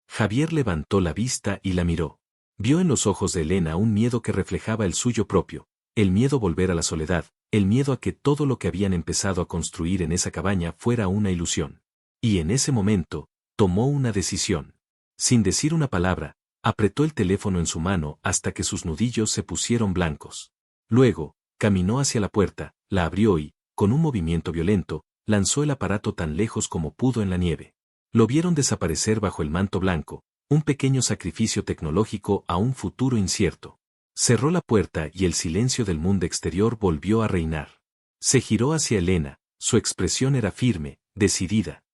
S1: Javier levantó la vista y la miró. Vio en los ojos de Elena un miedo que reflejaba el suyo propio, el miedo a volver a la soledad, el miedo a que todo lo que habían empezado a construir en esa cabaña fuera una ilusión. Y en ese momento, tomó una decisión. Sin decir una palabra, apretó el teléfono en su mano hasta que sus nudillos se pusieron blancos. Luego, caminó hacia la puerta, la abrió y, con un movimiento violento, lanzó el aparato tan lejos como pudo en la nieve. Lo vieron desaparecer bajo el manto blanco, un pequeño sacrificio tecnológico a un futuro incierto. Cerró la puerta y el silencio del mundo exterior volvió a reinar. Se giró hacia Elena, su expresión era firme, decidida.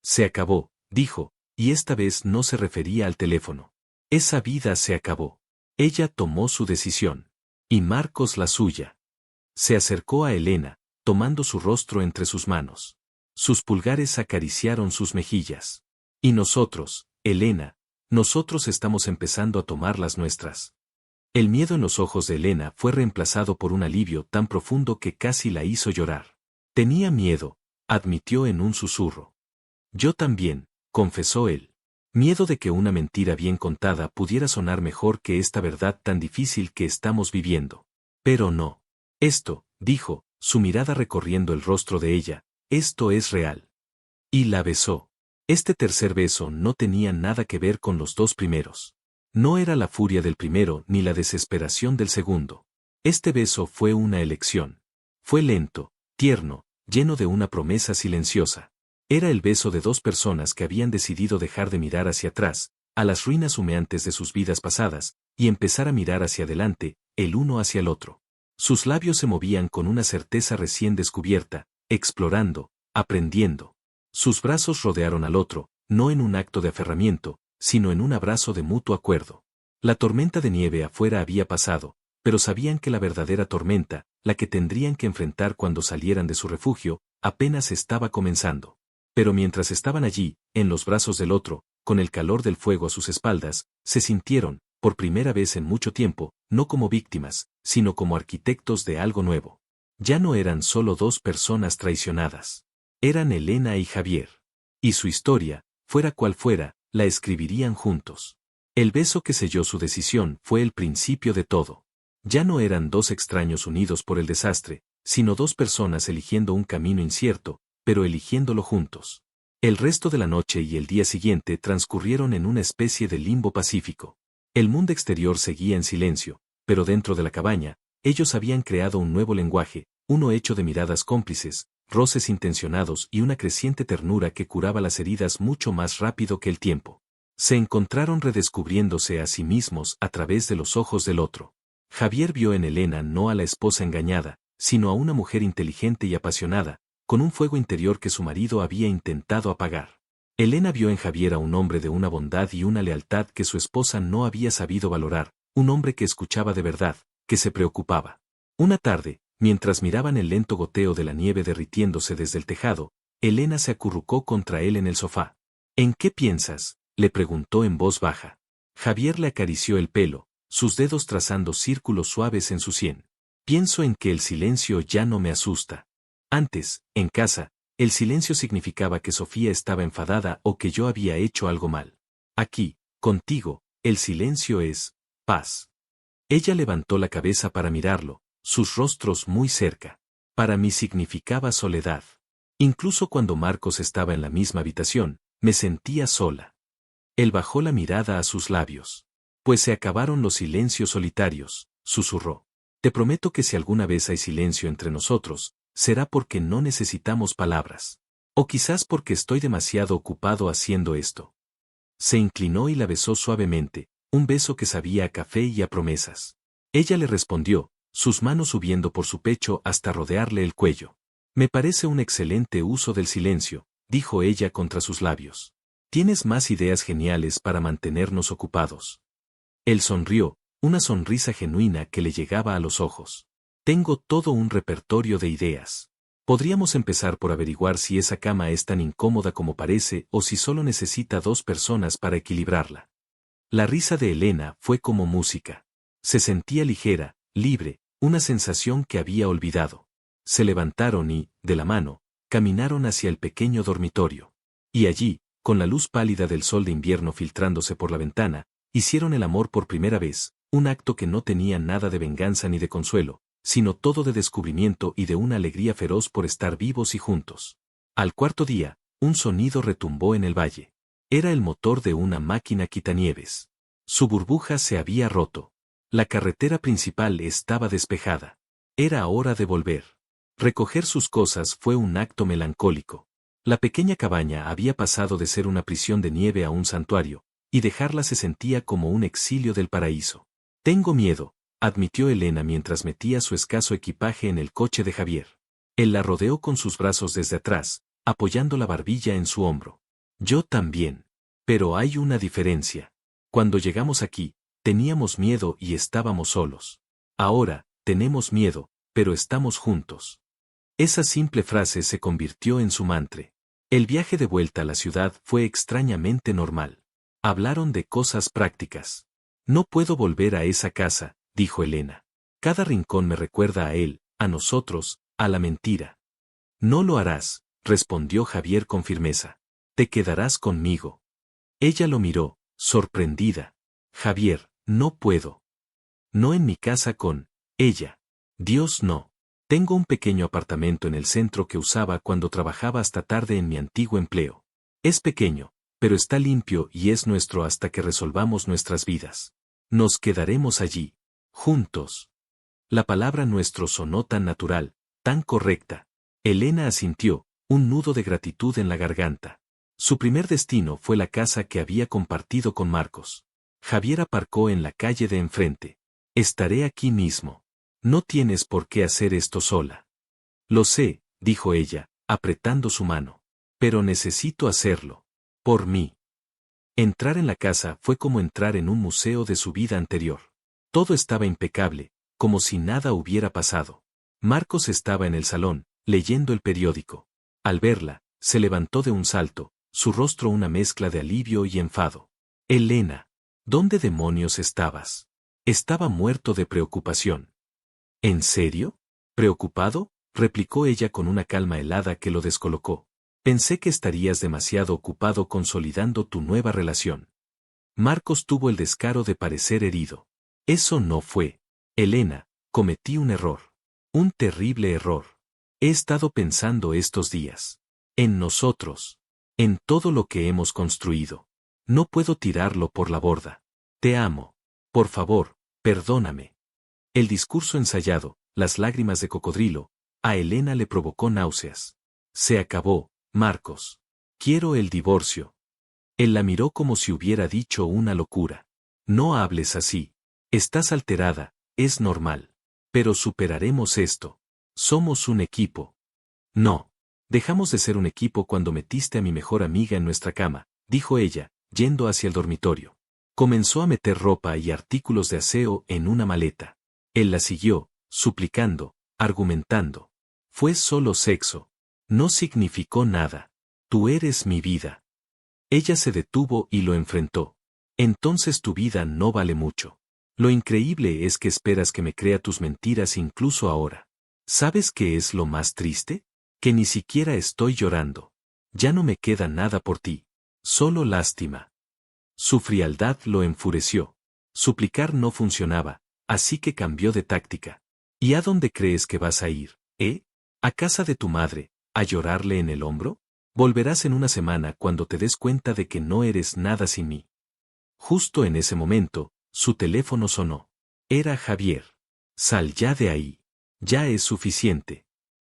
S1: Se acabó, dijo, y esta vez no se refería al teléfono. Esa vida se acabó. Ella tomó su decisión. Y Marcos la suya. Se acercó a Elena, tomando su rostro entre sus manos. Sus pulgares acariciaron sus mejillas. Y nosotros, Elena, nosotros estamos empezando a tomar las nuestras. El miedo en los ojos de Elena fue reemplazado por un alivio tan profundo que casi la hizo llorar. Tenía miedo, admitió en un susurro. Yo también, confesó él. Miedo de que una mentira bien contada pudiera sonar mejor que esta verdad tan difícil que estamos viviendo. Pero no. Esto, dijo, su mirada recorriendo el rostro de ella, esto es real. Y la besó. Este tercer beso no tenía nada que ver con los 2 primeros. No era la furia del primero ni la desesperación del segundo. Este beso fue una elección. Fue lento, tierno, lleno de una promesa silenciosa. Era el beso de 2 personas que habían decidido dejar de mirar hacia atrás, a las ruinas humeantes de sus vidas pasadas, y empezar a mirar hacia adelante, el uno hacia el otro. Sus labios se movían con una certeza recién descubierta, explorando, aprendiendo. Sus brazos rodearon al otro, no en un acto de aferramiento, sino en un abrazo de mutuo acuerdo. La tormenta de nieve afuera había pasado, pero sabían que la verdadera tormenta, la que tendrían que enfrentar cuando salieran de su refugio, apenas estaba comenzando. Pero mientras estaban allí, en los brazos del otro, con el calor del fuego a sus espaldas, se sintieron, por primera vez en mucho tiempo, no como víctimas, sino como arquitectos de algo nuevo. Ya no eran solo 2 personas traicionadas. Eran Elena y Javier. Y su historia, fuera cual fuera, la escribirían juntos. El beso que selló su decisión fue el principio de todo. Ya no eran 2 extraños unidos por el desastre, sino 2 personas eligiendo un camino incierto, pero eligiéndolo juntos. El resto de la noche y el día siguiente transcurrieron en una especie de limbo pacífico. El mundo exterior seguía en silencio, pero dentro de la cabaña, ellos habían creado un nuevo lenguaje, uno hecho de miradas cómplices, roces intencionados y una creciente ternura que curaba las heridas mucho más rápido que el tiempo. Se encontraron redescubriéndose a sí mismos a través de los ojos del otro. Javier vio en Elena no a la esposa engañada, sino a una mujer inteligente y apasionada, con un fuego interior que su marido había intentado apagar. Elena vio en Javier a un hombre de una bondad y una lealtad que su esposa no había sabido valorar, un hombre que escuchaba de verdad, que se preocupaba. Una tarde, mientras miraban el lento goteo de la nieve derritiéndose desde el tejado, Elena se acurrucó contra él en el sofá. ¿En qué piensas?, le preguntó en voz baja. Javier le acarició el pelo, sus dedos trazando círculos suaves en su sien. Pienso en que el silencio ya no me asusta. Antes, en casa, el silencio significaba que Sofía estaba enfadada o que yo había hecho algo mal. Aquí, contigo, el silencio es paz. Ella levantó la cabeza para mirarlo, sus rostros muy cerca. Para mí significaba soledad. Incluso cuando Marcos estaba en la misma habitación, me sentía sola. Él bajó la mirada a sus labios. Pues se acabaron los silencios solitarios, susurró. Te prometo que si alguna vez hay silencio entre nosotros, será porque no necesitamos palabras. O quizás porque estoy demasiado ocupado haciendo esto. Se inclinó y la besó suavemente, un beso que sabía a café y a promesas. Ella le respondió, sus manos subiendo por su pecho hasta rodearle el cuello. Me parece un excelente uso del silencio, dijo ella contra sus labios. Tienes más ideas geniales para mantenernos ocupados. Él sonrió, una sonrisa genuina que le llegaba a los ojos. Tengo todo un repertorio de ideas. Podríamos empezar por averiguar si esa cama es tan incómoda como parece o si solo necesita 2 personas para equilibrarla. La risa de Elena fue como música. Se sentía ligera, libre, una sensación que había olvidado. Se levantaron y, de la mano, caminaron hacia el pequeño dormitorio. Y allí, con la luz pálida del sol de invierno filtrándose por la ventana, hicieron el amor por primera vez, un acto que no tenía nada de venganza ni de consuelo, sino todo de descubrimiento y de una alegría feroz por estar vivos y juntos. Al cuarto día, un sonido retumbó en el valle. Era el motor de una máquina quitanieves. Su burbuja se había roto. La carretera principal estaba despejada. Era hora de volver. Recoger sus cosas fue un acto melancólico. La pequeña cabaña había pasado de ser una prisión de nieve a un santuario, y dejarla se sentía como un exilio del paraíso. Tengo miedo, admitió Elena mientras metía su escaso equipaje en el coche de Javier. Él la rodeó con sus brazos desde atrás, apoyando la barbilla en su hombro. Yo también. Pero hay una diferencia. Cuando llegamos aquí, teníamos miedo y estábamos solos. Ahora, tenemos miedo, pero estamos juntos. Esa simple frase se convirtió en su mantra. El viaje de vuelta a la ciudad fue extrañamente normal. Hablaron de cosas prácticas. No puedo volver a esa casa, dijo Elena. Cada rincón me recuerda a él, a nosotros, a la mentira. No lo harás, respondió Javier con firmeza. Te quedarás conmigo. Ella lo miró, sorprendida. Javier, no puedo. No en mi casa con ella. Dios no. Tengo un pequeño apartamento en el centro que usaba cuando trabajaba hasta tarde en mi antiguo empleo. Es pequeño, pero está limpio y es nuestro hasta que resolvamos nuestras vidas. Nos quedaremos allí, juntos. La palabra nuestro sonó tan natural, tan correcta. Elena asintió, un nudo de gratitud en la garganta. Su primer destino fue la casa que había compartido con Marcos. Javier aparcó en la calle de enfrente. Estaré aquí mismo. No tienes por qué hacer esto sola. Lo sé, dijo ella, apretando su mano. Pero necesito hacerlo. Por mí. Entrar en la casa fue como entrar en un museo de su vida anterior. Todo estaba impecable, como si nada hubiera pasado. Marcos estaba en el salón, leyendo el periódico. Al verla, se levantó de un salto, su rostro una mezcla de alivio y enfado. Elena, ¿dónde demonios estabas? Estaba muerto de preocupación. ¿En serio? ¿Preocupado? Replicó ella con una calma helada que lo descolocó. Pensé que estarías demasiado ocupado consolidando tu nueva relación. Marcos tuvo el descaro de parecer herido. Eso no fue. Elena, cometí un error. Un terrible error. He estado pensando estos días. En nosotros. En todo lo que hemos construido. No puedo tirarlo por la borda. Te amo. Por favor, perdóname. El discurso ensayado, las lágrimas de cocodrilo, a Elena le provocó náuseas. Se acabó, Marcos. Quiero el divorcio. Él la miró como si hubiera dicho una locura. No hables así. Estás alterada, es normal. Pero superaremos esto. Somos un equipo. No. Dejamos de ser un equipo cuando metiste a mi mejor amiga en nuestra cama, dijo ella, yendo hacia el dormitorio. Comenzó a meter ropa y artículos de aseo en una maleta. Él la siguió, suplicando, argumentando. Fue solo sexo. No significó nada. Tú eres mi vida. Ella se detuvo y lo enfrentó. Entonces tu vida no vale mucho. Lo increíble es que esperas que me crea tus mentiras incluso ahora. ¿Sabes qué es lo más triste? Que ni siquiera estoy llorando. Ya no me queda nada por ti. Solo lástima. Su frialdad lo enfureció. Suplicar no funcionaba, así que cambió de táctica. ¿Y a dónde crees que vas a ir, eh? ¿A casa de tu madre, a llorarle en el hombro? Volverás en una semana cuando te des cuenta de que no eres nada sin mí. Justo en ese momento, su teléfono sonó. Era Javier. Sal ya de ahí. Ya es suficiente.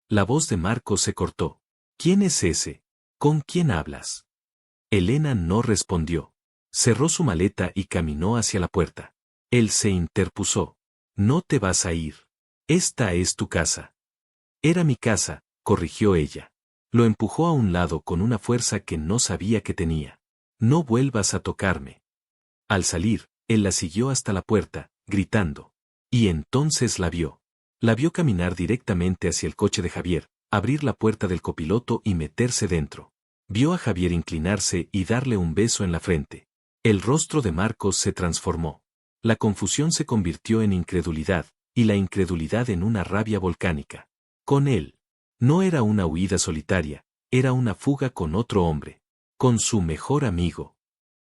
S1: La voz de Marcos se cortó. ¿Quién es ese? ¿Con quién hablas? Elena no respondió. Cerró su maleta y caminó hacia la puerta. Él se interpuso. No te vas a ir. Esta es tu casa. Era mi casa, corrigió ella. Lo empujó a un lado con una fuerza que no sabía que tenía. No vuelvas a tocarme. Al salir, él la siguió hasta la puerta, gritando. Y entonces la vio. La vio caminar directamente hacia el coche de Javier, abrir la puerta del copiloto y meterse dentro. Vio a Javier inclinarse y darle un beso en la frente. El rostro de Marcos se transformó. La confusión se convirtió en incredulidad, y la incredulidad en una rabia volcánica. Con él. No era una huida solitaria, era una fuga con otro hombre. Con su mejor amigo.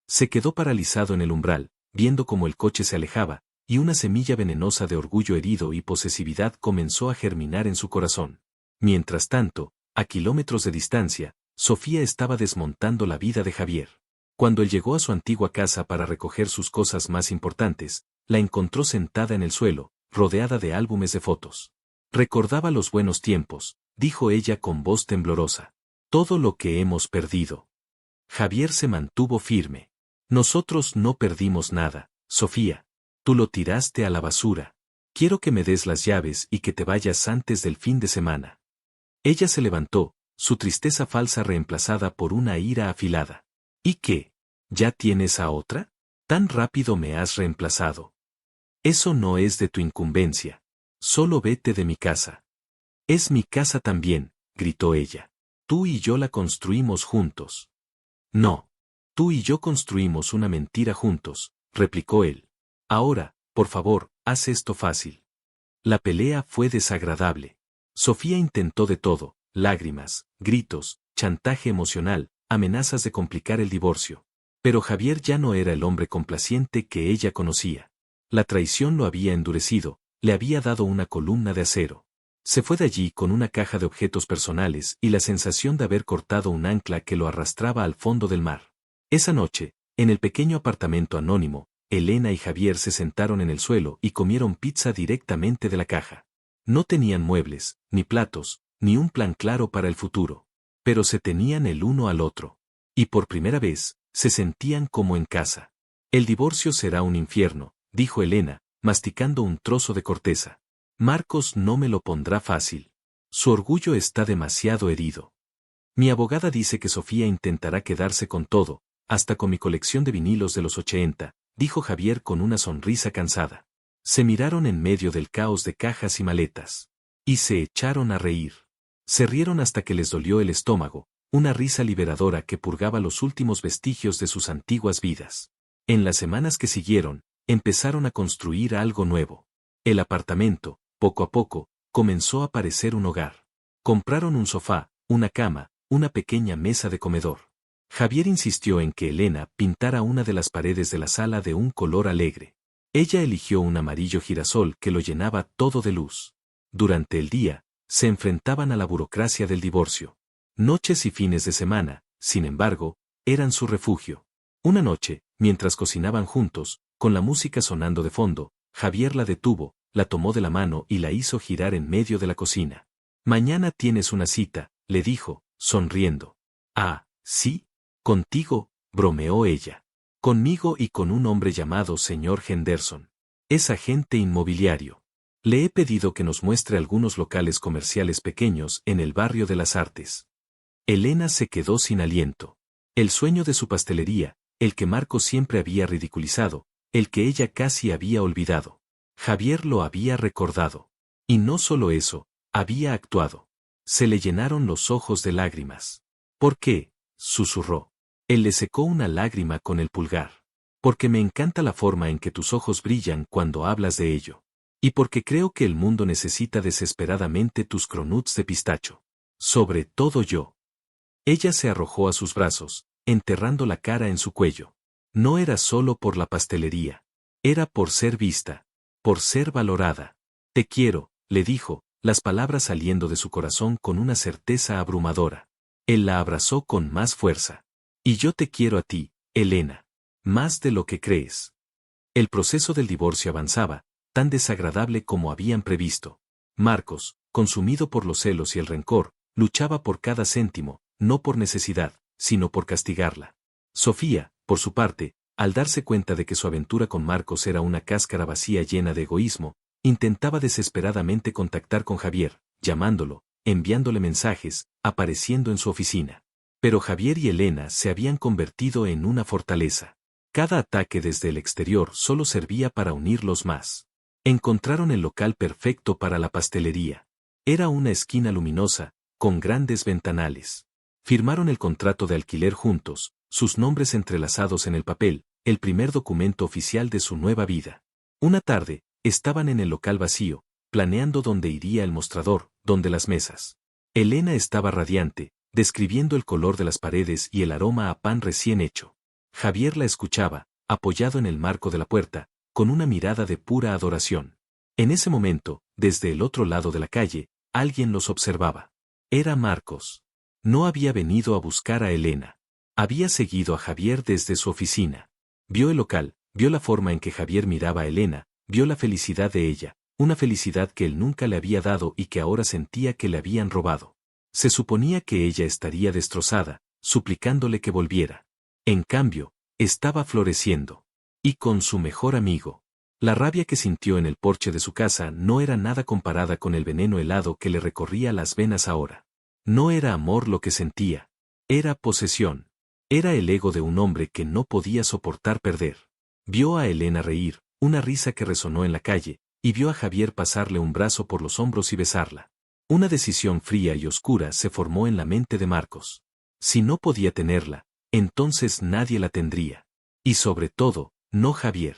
S1: Se quedó paralizado en el umbral, viendo cómo el coche se alejaba, y una semilla venenosa de orgullo herido y posesividad comenzó a germinar en su corazón. Mientras tanto, a kilómetros de distancia, Sofía estaba desmontando la vida de Javier. Cuando él llegó a su antigua casa para recoger sus cosas más importantes, la encontró sentada en el suelo, rodeada de álbumes de fotos. Recordaba los buenos tiempos, dijo ella con voz temblorosa. Todo lo que hemos perdido. Javier se mantuvo firme. Nosotros no perdimos nada, Sofía. Tú lo tiraste a la basura. Quiero que me des las llaves y que te vayas antes del fin de semana. Ella se levantó, su tristeza falsa reemplazada por una ira afilada. ¿Y qué? ¿Ya tienes a otra? ¿Tan rápido me has reemplazado? Eso no es de tu incumbencia. Solo vete de mi casa. Es mi casa también, gritó ella. Tú y yo la construimos juntos. No. Tú y yo construimos una mentira juntos, replicó él. Ahora, por favor, haz esto fácil. La pelea fue desagradable. Sofía intentó de todo, lágrimas, gritos, chantaje emocional, amenazas de complicar el divorcio. Pero Javier ya no era el hombre complaciente que ella conocía. La traición lo había endurecido, le había dado una columna de acero. Se fue de allí con una caja de objetos personales y la sensación de haber cortado un ancla que lo arrastraba al fondo del mar. Esa noche, en el pequeño apartamento anónimo, Elena y Javier se sentaron en el suelo y comieron pizza directamente de la caja. No tenían muebles, ni platos, ni un plan claro para el futuro. Pero se tenían el uno al otro. Y por primera vez, se sentían como en casa. El divorcio será un infierno, dijo Elena, masticando un trozo de corteza. Marcos no me lo pondrá fácil. Su orgullo está demasiado herido. Mi abogada dice que Sofía intentará quedarse con todo, hasta con mi colección de vinilos de los 80, dijo Javier con una sonrisa cansada. Se miraron en medio del caos de cajas y maletas. Y se echaron a reír. Se rieron hasta que les dolió el estómago, una risa liberadora que purgaba los últimos vestigios de sus antiguas vidas. En las semanas que siguieron, empezaron a construir algo nuevo. El apartamento, poco a poco, comenzó a parecer un hogar. Compraron un sofá, una cama, una pequeña mesa de comedor. Javier insistió en que Elena pintara una de las paredes de la sala de un color alegre. Ella eligió un amarillo girasol que lo llenaba todo de luz. Durante el día, se enfrentaban a la burocracia del divorcio. Noches y fines de semana, sin embargo, eran su refugio. Una noche, mientras cocinaban juntos, con la música sonando de fondo, Javier la detuvo, la tomó de la mano y la hizo girar en medio de la cocina. Mañana tienes una cita, le dijo, sonriendo. Ah, ¿sí? Contigo, bromeó ella. Conmigo y con un hombre llamado señor Henderson. Es agente inmobiliario. Le he pedido que nos muestre algunos locales comerciales pequeños en el barrio de las Artes. Elena se quedó sin aliento. El sueño de su pastelería, el que Marco siempre había ridiculizado, el que ella casi había olvidado. Javier lo había recordado. Y no solo eso, había actuado. Se le llenaron los ojos de lágrimas. ¿Por qué? Susurró. Él le secó una lágrima con el pulgar. Porque me encanta la forma en que tus ojos brillan cuando hablas de ello. Y porque creo que el mundo necesita desesperadamente tus cronuts de pistacho. Sobre todo yo. Ella se arrojó a sus brazos, enterrando la cara en su cuello. No era solo por la pastelería. Era por ser vista. Por ser valorada. Te quiero, le dijo, las palabras saliendo de su corazón con una certeza abrumadora. Él la abrazó con más fuerza. Y yo te quiero a ti, Elena. Más de lo que crees. El proceso del divorcio avanzaba, tan desagradable como habían previsto. Marcos, consumido por los celos y el rencor, luchaba por cada céntimo, no por necesidad, sino por castigarla. Sofía, por su parte, al darse cuenta de que su aventura con Marcos era una cáscara vacía llena de egoísmo, intentaba desesperadamente contactar con Javier, llamándolo, enviándole mensajes, apareciendo en su oficina. Pero Javier y Elena se habían convertido en una fortaleza. Cada ataque desde el exterior solo servía para unirlos más. Encontraron el local perfecto para la pastelería. Era una esquina luminosa, con grandes ventanales. Firmaron el contrato de alquiler juntos, sus nombres entrelazados en el papel, el primer documento oficial de su nueva vida. Una tarde, estaban en el local vacío, planeando dónde iría el mostrador, dónde las mesas. Elena estaba radiante, describiendo el color de las paredes y el aroma a pan recién hecho. Javier la escuchaba, apoyado en el marco de la puerta, con una mirada de pura adoración. En ese momento, desde el otro lado de la calle, alguien los observaba. Era Marcos. No había venido a buscar a Elena. Había seguido a Javier desde su oficina. Vio el local, vio la forma en que Javier miraba a Elena, vio la felicidad de ella, una felicidad que él nunca le había dado y que ahora sentía que le habían robado. Se suponía que ella estaría destrozada, suplicándole que volviera. En cambio, estaba floreciendo. Y con su mejor amigo. La rabia que sintió en el porche de su casa no era nada comparada con el veneno helado que le recorría las venas ahora. No era amor lo que sentía. Era posesión. Era el ego de un hombre que no podía soportar perder. Vio a Elena reír, una risa que resonó en la calle, y vio a Javier pasarle un brazo por los hombros y besarla. Una decisión fría y oscura se formó en la mente de Marcos. Si no podía tenerla, entonces nadie la tendría. Y sobre todo, no Javier.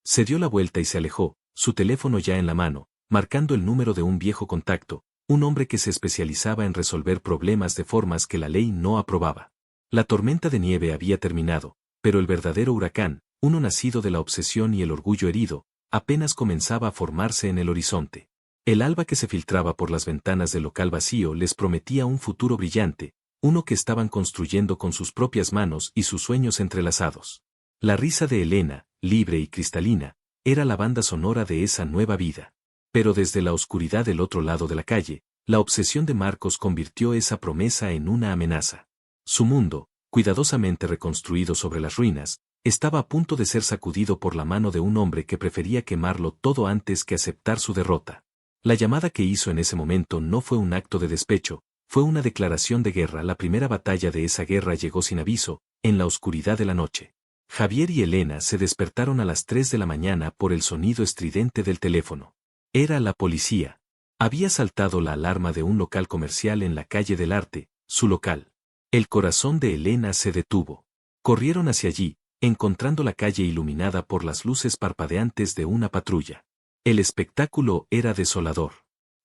S1: Se dio la vuelta y se alejó, su teléfono ya en la mano, marcando el número de un viejo contacto, un hombre que se especializaba en resolver problemas de formas que la ley no aprobaba. La tormenta de nieve había terminado, pero el verdadero huracán, uno nacido de la obsesión y el orgullo herido, apenas comenzaba a formarse en el horizonte. El alba que se filtraba por las ventanas del local vacío les prometía un futuro brillante, uno que estaban construyendo con sus propias manos y sus sueños entrelazados. La risa de Elena, libre y cristalina, era la banda sonora de esa nueva vida. Pero desde la oscuridad del otro lado de la calle, la obsesión de Marcos convirtió esa promesa en una amenaza. Su mundo, cuidadosamente reconstruido sobre las ruinas, estaba a punto de ser sacudido por la mano de un hombre que prefería quemarlo todo antes que aceptar su derrota. La llamada que hizo en ese momento no fue un acto de despecho, fue una declaración de guerra. La primera batalla de esa guerra llegó sin aviso, en la oscuridad de la noche. Javier y Elena se despertaron a las 3 de la mañana por el sonido estridente del teléfono. Era la policía. Había saltado la alarma de un local comercial en la calle del Arte, su local. El corazón de Elena se detuvo. Corrieron hacia allí, encontrando la calle iluminada por las luces parpadeantes de una patrulla. El espectáculo era desolador.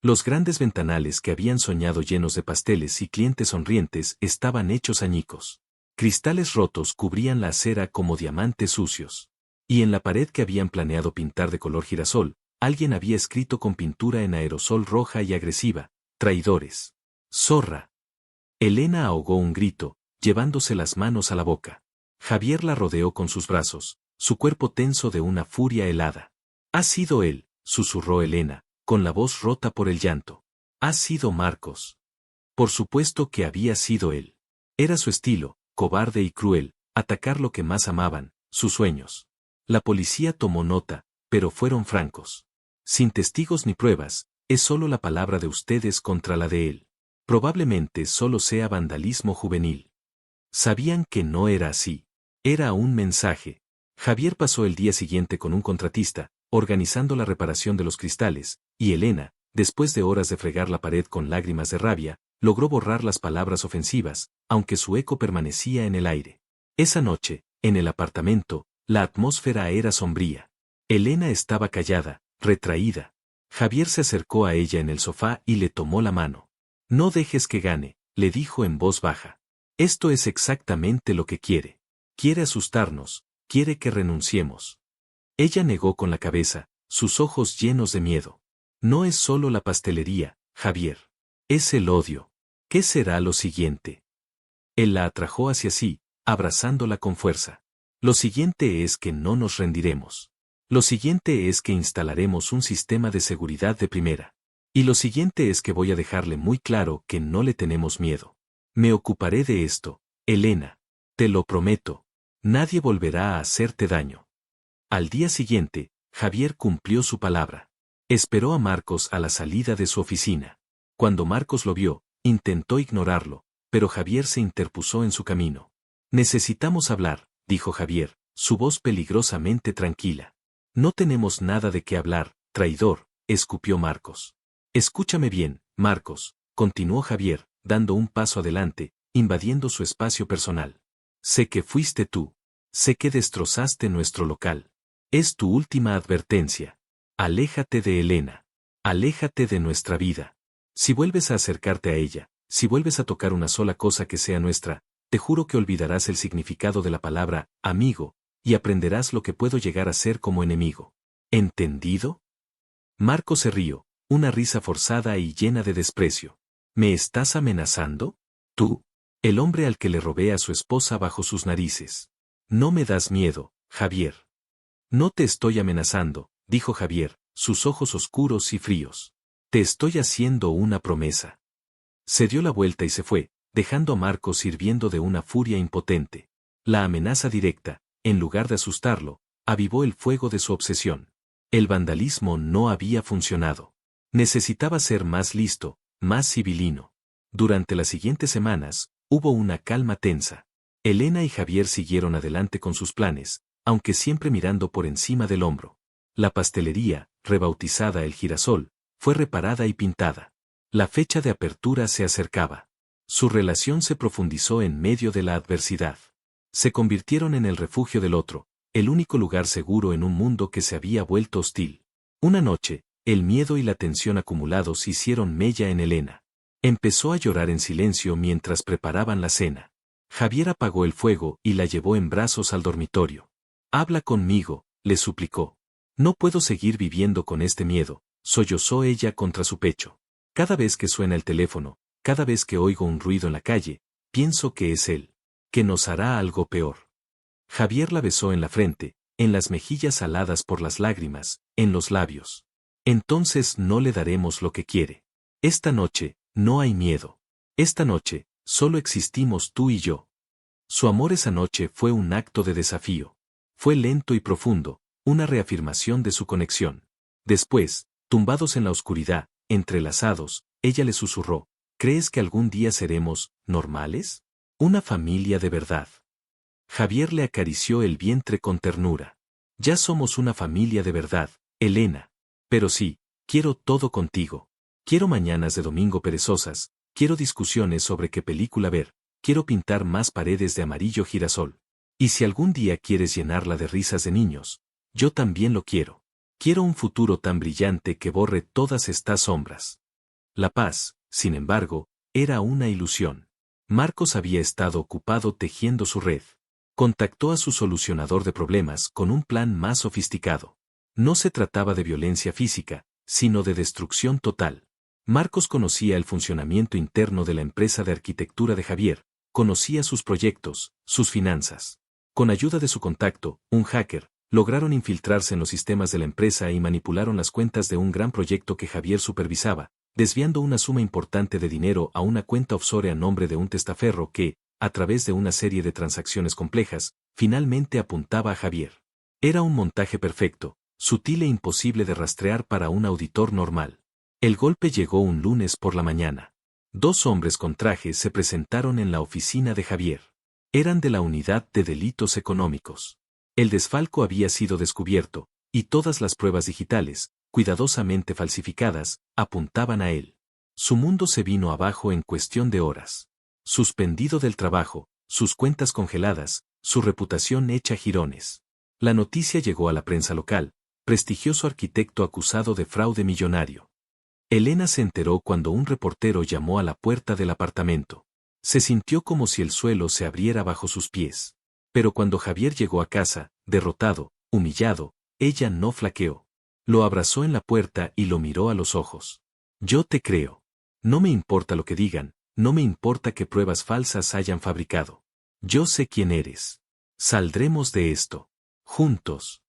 S1: Los grandes ventanales que habían soñado llenos de pasteles y clientes sonrientes estaban hechos añicos. Cristales rotos cubrían la acera como diamantes sucios. Y en la pared que habían planeado pintar de color girasol, alguien había escrito con pintura en aerosol roja y agresiva: traidores. Zorra. Elena ahogó un grito, llevándose las manos a la boca. Javier la rodeó con sus brazos, su cuerpo tenso de una furia helada. «Ha sido él», susurró Elena, con la voz rota por el llanto. «Ha sido Marcos». Por supuesto que había sido él. Era su estilo, cobarde y cruel, atacar lo que más amaban, sus sueños. La policía tomó nota, pero fueron francos. Sin testigos ni pruebas, es solo la palabra de ustedes contra la de él. Probablemente solo sea vandalismo juvenil. Sabían que no era así. Era un mensaje. Javier pasó el día siguiente con un contratista, organizando la reparación de los cristales, y Elena, después de horas de fregar la pared con lágrimas de rabia, logró borrar las palabras ofensivas, aunque su eco permanecía en el aire. Esa noche, en el apartamento, La atmósfera era sombría. Elena estaba callada, retraída. Javier se acercó a ella en el sofá y le tomó la mano. No dejes que gane, le dijo en voz baja. Esto es exactamente lo que quiere. Quiere asustarnos, quiere que renunciemos. Ella negó con la cabeza, sus ojos llenos de miedo. No es solo la pastelería, Javier. Es el odio. ¿Qué será lo siguiente? Él la atrajo hacia sí, abrazándola con fuerza. Lo siguiente es que no nos rendiremos. Lo siguiente es que instalaremos un sistema de seguridad de primera. Y lo siguiente es que voy a dejarle muy claro que no le tenemos miedo. Me ocuparé de esto, Elena. Te lo prometo. Nadie volverá a hacerte daño. Al día siguiente, Javier cumplió su palabra. Esperó a Marcos a la salida de su oficina. Cuando Marcos lo vio, intentó ignorarlo, pero Javier se interpuso en su camino. Necesitamos hablar, dijo Javier, su voz peligrosamente tranquila. No tenemos nada de qué hablar, traidor, escupió Marcos. Escúchame bien, Marcos, continuó Javier, dando un paso adelante, invadiendo su espacio personal. Sé que fuiste tú. Sé que destrozaste nuestro local. Es tu última advertencia. Aléjate de Elena. Aléjate de nuestra vida. Si vuelves a acercarte a ella, si vuelves a tocar una sola cosa que sea nuestra, te juro que olvidarás el significado de la palabra amigo, y aprenderás lo que puedo llegar a ser como enemigo. ¿Entendido? Marco se rió, una risa forzada y llena de desprecio. ¿Me estás amenazando? ¿Tú? El hombre al que le robé a su esposa bajo sus narices. No me das miedo, Javier. No te estoy amenazando, dijo Javier, sus ojos oscuros y fríos. Te estoy haciendo una promesa. Se dio la vuelta y se fue, dejando a Marcos hirviendo de una furia impotente. La amenaza directa, en lugar de asustarlo, avivó el fuego de su obsesión. El vandalismo no había funcionado. Necesitaba ser más listo, más civilino. Durante las siguientes semanas, hubo una calma tensa. Elena y Javier siguieron adelante con sus planes, aunque siempre mirando por encima del hombro. La pastelería, rebautizada El Girasol, fue reparada y pintada. La fecha de apertura se acercaba. Su relación se profundizó en medio de la adversidad. Se convirtieron en el refugio del otro, el único lugar seguro en un mundo que se había vuelto hostil. Una noche, el miedo y la tensión acumulados hicieron mella en Elena. Empezó a llorar en silencio mientras preparaban la cena. Javier apagó el fuego y la llevó en brazos al dormitorio. Habla conmigo, le suplicó. No puedo seguir viviendo con este miedo, sollozó ella contra su pecho. Cada vez que suena el teléfono, cada vez que oigo un ruido en la calle, pienso que es él, que nos hará algo peor. Javier la besó en la frente, en las mejillas aladas por las lágrimas, en los labios. Entonces no le daremos lo que quiere. Esta noche, no hay miedo. Esta noche, solo existimos tú y yo. Su amor esa noche fue un acto de desafío. Fue lento y profundo, una reafirmación de su conexión. Después, tumbados en la oscuridad, entrelazados, ella le susurró, ¿crees que algún día seremos normales? Una familia de verdad. Javier le acarició el vientre con ternura. Ya somos una familia de verdad, Elena. Pero sí, quiero todo contigo. Quiero mañanas de domingo perezosas, quiero discusiones sobre qué película ver, quiero pintar más paredes de amarillo girasol. Y si algún día quieres llenarla de risas de niños, yo también lo quiero. Quiero un futuro tan brillante que borre todas estas sombras. La paz, sin embargo, era una ilusión. Marcos había estado ocupado tejiendo su red. Contactó a su solucionador de problemas con un plan más sofisticado. No se trataba de violencia física, sino de destrucción total. Marcos conocía el funcionamiento interno de la empresa de arquitectura de Javier, conocía sus proyectos, sus finanzas. Con ayuda de su contacto, un hacker, lograron infiltrarse en los sistemas de la empresa y manipularon las cuentas de un gran proyecto que Javier supervisaba, desviando una suma importante de dinero a una cuenta offshore a nombre de un testaferro que, a través de una serie de transacciones complejas, finalmente apuntaba a Javier. Era un montaje perfecto, sutil e imposible de rastrear para un auditor normal. El golpe llegó un lunes por la mañana. 2 hombres con traje se presentaron en la oficina de Javier. Eran de la Unidad de Delitos Económicos. El desfalco había sido descubierto, y todas las pruebas digitales, cuidadosamente falsificadas, apuntaban a él. Su mundo se vino abajo en cuestión de horas. Suspendido del trabajo, sus cuentas congeladas, su reputación hecha jirones. La noticia llegó a la prensa local, prestigioso arquitecto acusado de fraude millonario. Elena se enteró cuando un reportero llamó a la puerta del apartamento. Se sintió como si el suelo se abriera bajo sus pies. Pero cuando Javier llegó a casa, derrotado, humillado, ella no flaqueó. Lo abrazó en la puerta y lo miró a los ojos. Yo te creo. No me importa lo que digan, no me importa qué pruebas falsas hayan fabricado. Yo sé quién eres. Saldremos de esto. Juntos.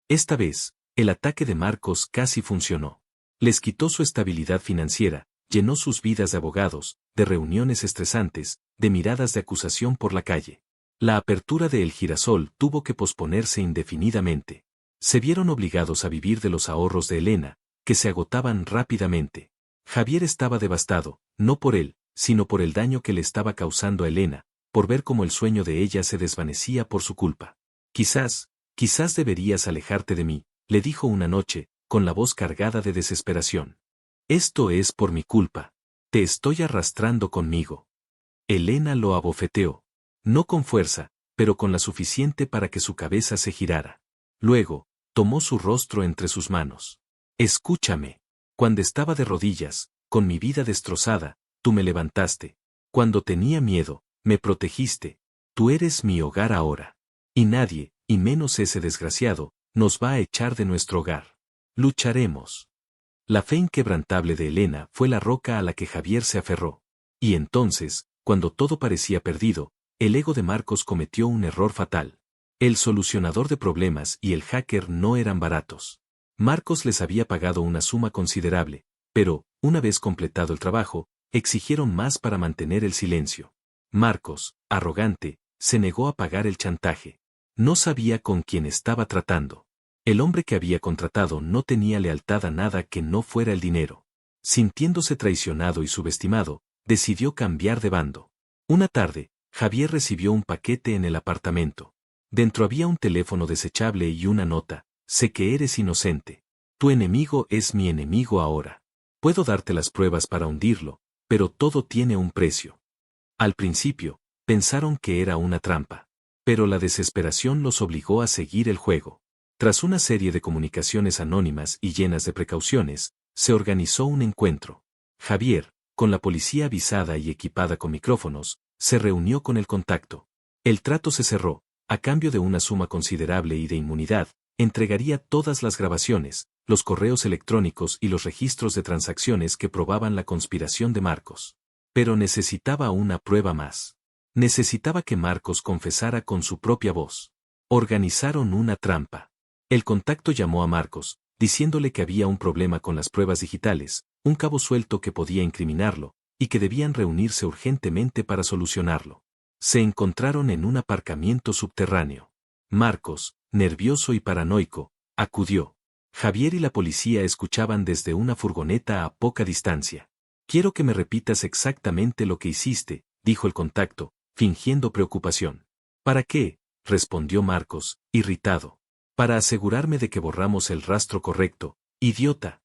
S1: Esta vez, el ataque de Marcos casi funcionó. Les quitó su estabilidad financiera, llenó sus vidas de abogados, de reuniones estresantes, de miradas de acusación por la calle. La apertura de El Girasol tuvo que posponerse indefinidamente. Se vieron obligados a vivir de los ahorros de Elena, que se agotaban rápidamente. Javier estaba devastado, no por él, sino por el daño que le estaba causando a Elena, por ver cómo el sueño de ella se desvanecía por su culpa. Quizás deberías alejarte de mí, le dijo una noche, con la voz cargada de desesperación. Esto es por mi culpa. Te estoy arrastrando conmigo. Elena lo abofeteó. No con fuerza, pero con la suficiente para que su cabeza se girara. Luego, tomó su rostro entre sus manos. Escúchame. Cuando estaba de rodillas, con mi vida destrozada, tú me levantaste. Cuando tenía miedo, me protegiste. Tú eres mi hogar ahora. Y nadie, y menos ese desgraciado, nos va a echar de nuestro hogar. Lucharemos. La fe inquebrantable de Elena fue la roca a la que Javier se aferró. Y entonces, cuando todo parecía perdido, el ego de Marcos cometió un error fatal. El solucionador de problemas y el hacker no eran baratos. Marcos les había pagado una suma considerable, pero, una vez completado el trabajo, exigieron más para mantener el silencio. Marcos, arrogante, se negó a pagar el chantaje. No sabía con quién estaba tratando. El hombre que había contratado no tenía lealtad a nada que no fuera el dinero. Sintiéndose traicionado y subestimado, decidió cambiar de bando. Una tarde, Javier recibió un paquete en el apartamento. Dentro había un teléfono desechable y una nota: sé que eres inocente. Tu enemigo es mi enemigo ahora. Puedo darte las pruebas para hundirlo, pero todo tiene un precio. Al principio, pensaron que era una trampa. Pero la desesperación los obligó a seguir el juego. Tras una serie de comunicaciones anónimas y llenas de precauciones, se organizó un encuentro. Javier, con la policía avisada y equipada con micrófonos, se reunió con el contacto. El trato se cerró, a cambio de una suma considerable y de inmunidad, entregaría todas las grabaciones, los correos electrónicos y los registros de transacciones que probaban la conspiración de Marcos. Pero necesitaba una prueba más. Necesitaba que Marcos confesara con su propia voz. Organizaron una trampa. El contacto llamó a Marcos, diciéndole que había un problema con las pruebas digitales, un cabo suelto que podía incriminarlo, y que debían reunirse urgentemente para solucionarlo. Se encontraron en un aparcamiento subterráneo. Marcos, nervioso y paranoico, acudió. Javier y la policía escuchaban desde una furgoneta a poca distancia. Quiero que me repitas exactamente lo que hiciste, dijo el contacto, fingiendo preocupación. ¿Para qué?, respondió Marcos, irritado. Para asegurarme de que borramos el rastro correcto, idiota.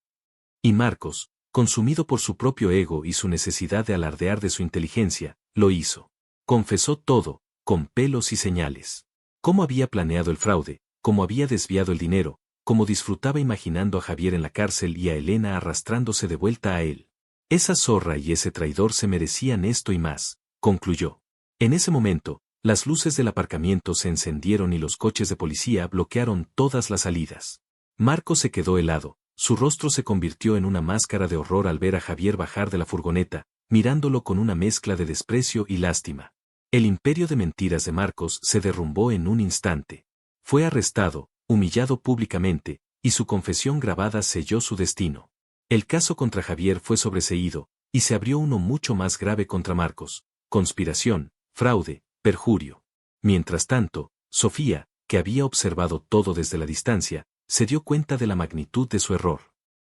S1: Y Marcos, consumido por su propio ego y su necesidad de alardear de su inteligencia, lo hizo. Confesó todo, con pelos y señales. Cómo había planeado el fraude, cómo había desviado el dinero, cómo disfrutaba imaginando a Javier en la cárcel y a Elena arrastrándose de vuelta a él. Esa zorra y ese traidor se merecían esto y más, concluyó. En ese momento, las luces del aparcamiento se encendieron y los coches de policía bloquearon todas las salidas. Marcos se quedó helado, su rostro se convirtió en una máscara de horror al ver a Javier bajar de la furgoneta, mirándolo con una mezcla de desprecio y lástima. El imperio de mentiras de Marcos se derrumbó en un instante. Fue arrestado, humillado públicamente, y su confesión grabada selló su destino. El caso contra Javier fue sobreseído, y se abrió uno mucho más grave contra Marcos: conspiración, fraude, perjurio. Mientras tanto, Sofía, que había observado todo desde la distancia, se dio cuenta de la magnitud de su error.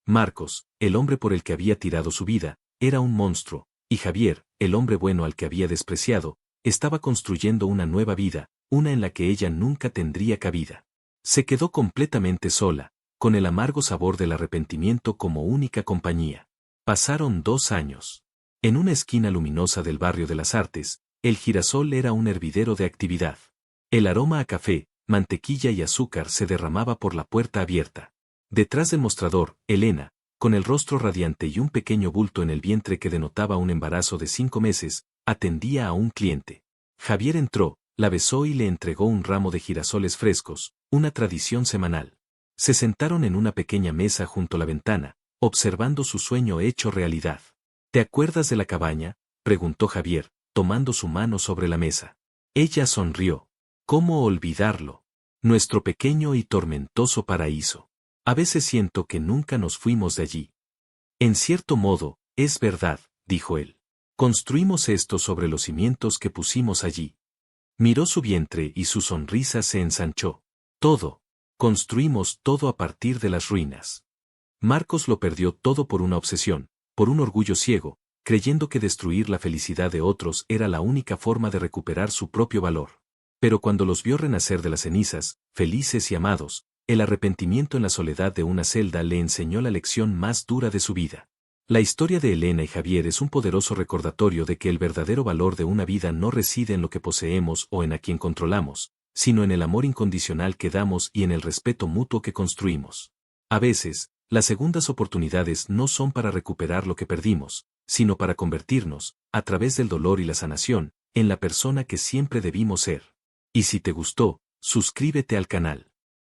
S1: Marcos, el hombre por el que había tirado su vida, era un monstruo, y Javier, el hombre bueno al que había despreciado, estaba construyendo una nueva vida, una en la que ella nunca tendría cabida. Se quedó completamente sola, con el amargo sabor del arrepentimiento como única compañía. Pasaron 2 años. En una esquina luminosa del barrio de las Artes, El Girasol era un hervidero de actividad. El aroma a café, mantequilla y azúcar se derramaba por la puerta abierta. Detrás del mostrador, Elena, con el rostro radiante y un pequeño bulto en el vientre que denotaba un embarazo de 5 meses, atendía a un cliente. Javier entró, la besó y le entregó un ramo de girasoles frescos, una tradición semanal. Se sentaron en una pequeña mesa junto a la ventana, observando su sueño hecho realidad. ¿Te acuerdas de la cabaña?, preguntó Javier, tomando su mano sobre la mesa. Ella sonrió. ¿Cómo olvidarlo? Nuestro pequeño y tormentoso paraíso. A veces siento que nunca nos fuimos de allí. En cierto modo, es verdad, dijo él. Construimos esto sobre los cimientos que pusimos allí. Miró su vientre y su sonrisa se ensanchó. Todo. Construimos todo a partir de las ruinas. Marcos lo perdió todo por una obsesión, por un orgullo ciego, creyendo que destruir la felicidad de otros era la única forma de recuperar su propio valor. Pero cuando los vio renacer de las cenizas, felices y amados, el arrepentimiento en la soledad de una celda le enseñó la lección más dura de su vida. La historia de Elena y Javier es un poderoso recordatorio de que el verdadero valor de una vida no reside en lo que poseemos o en a quien controlamos, sino en el amor incondicional que damos y en el respeto mutuo que construimos. A veces, las segundas oportunidades no son para recuperar lo que perdimos, sino para convertirnos, a través del dolor y la sanación, en la persona que siempre debimos ser. Y si te gustó, suscríbete al canal.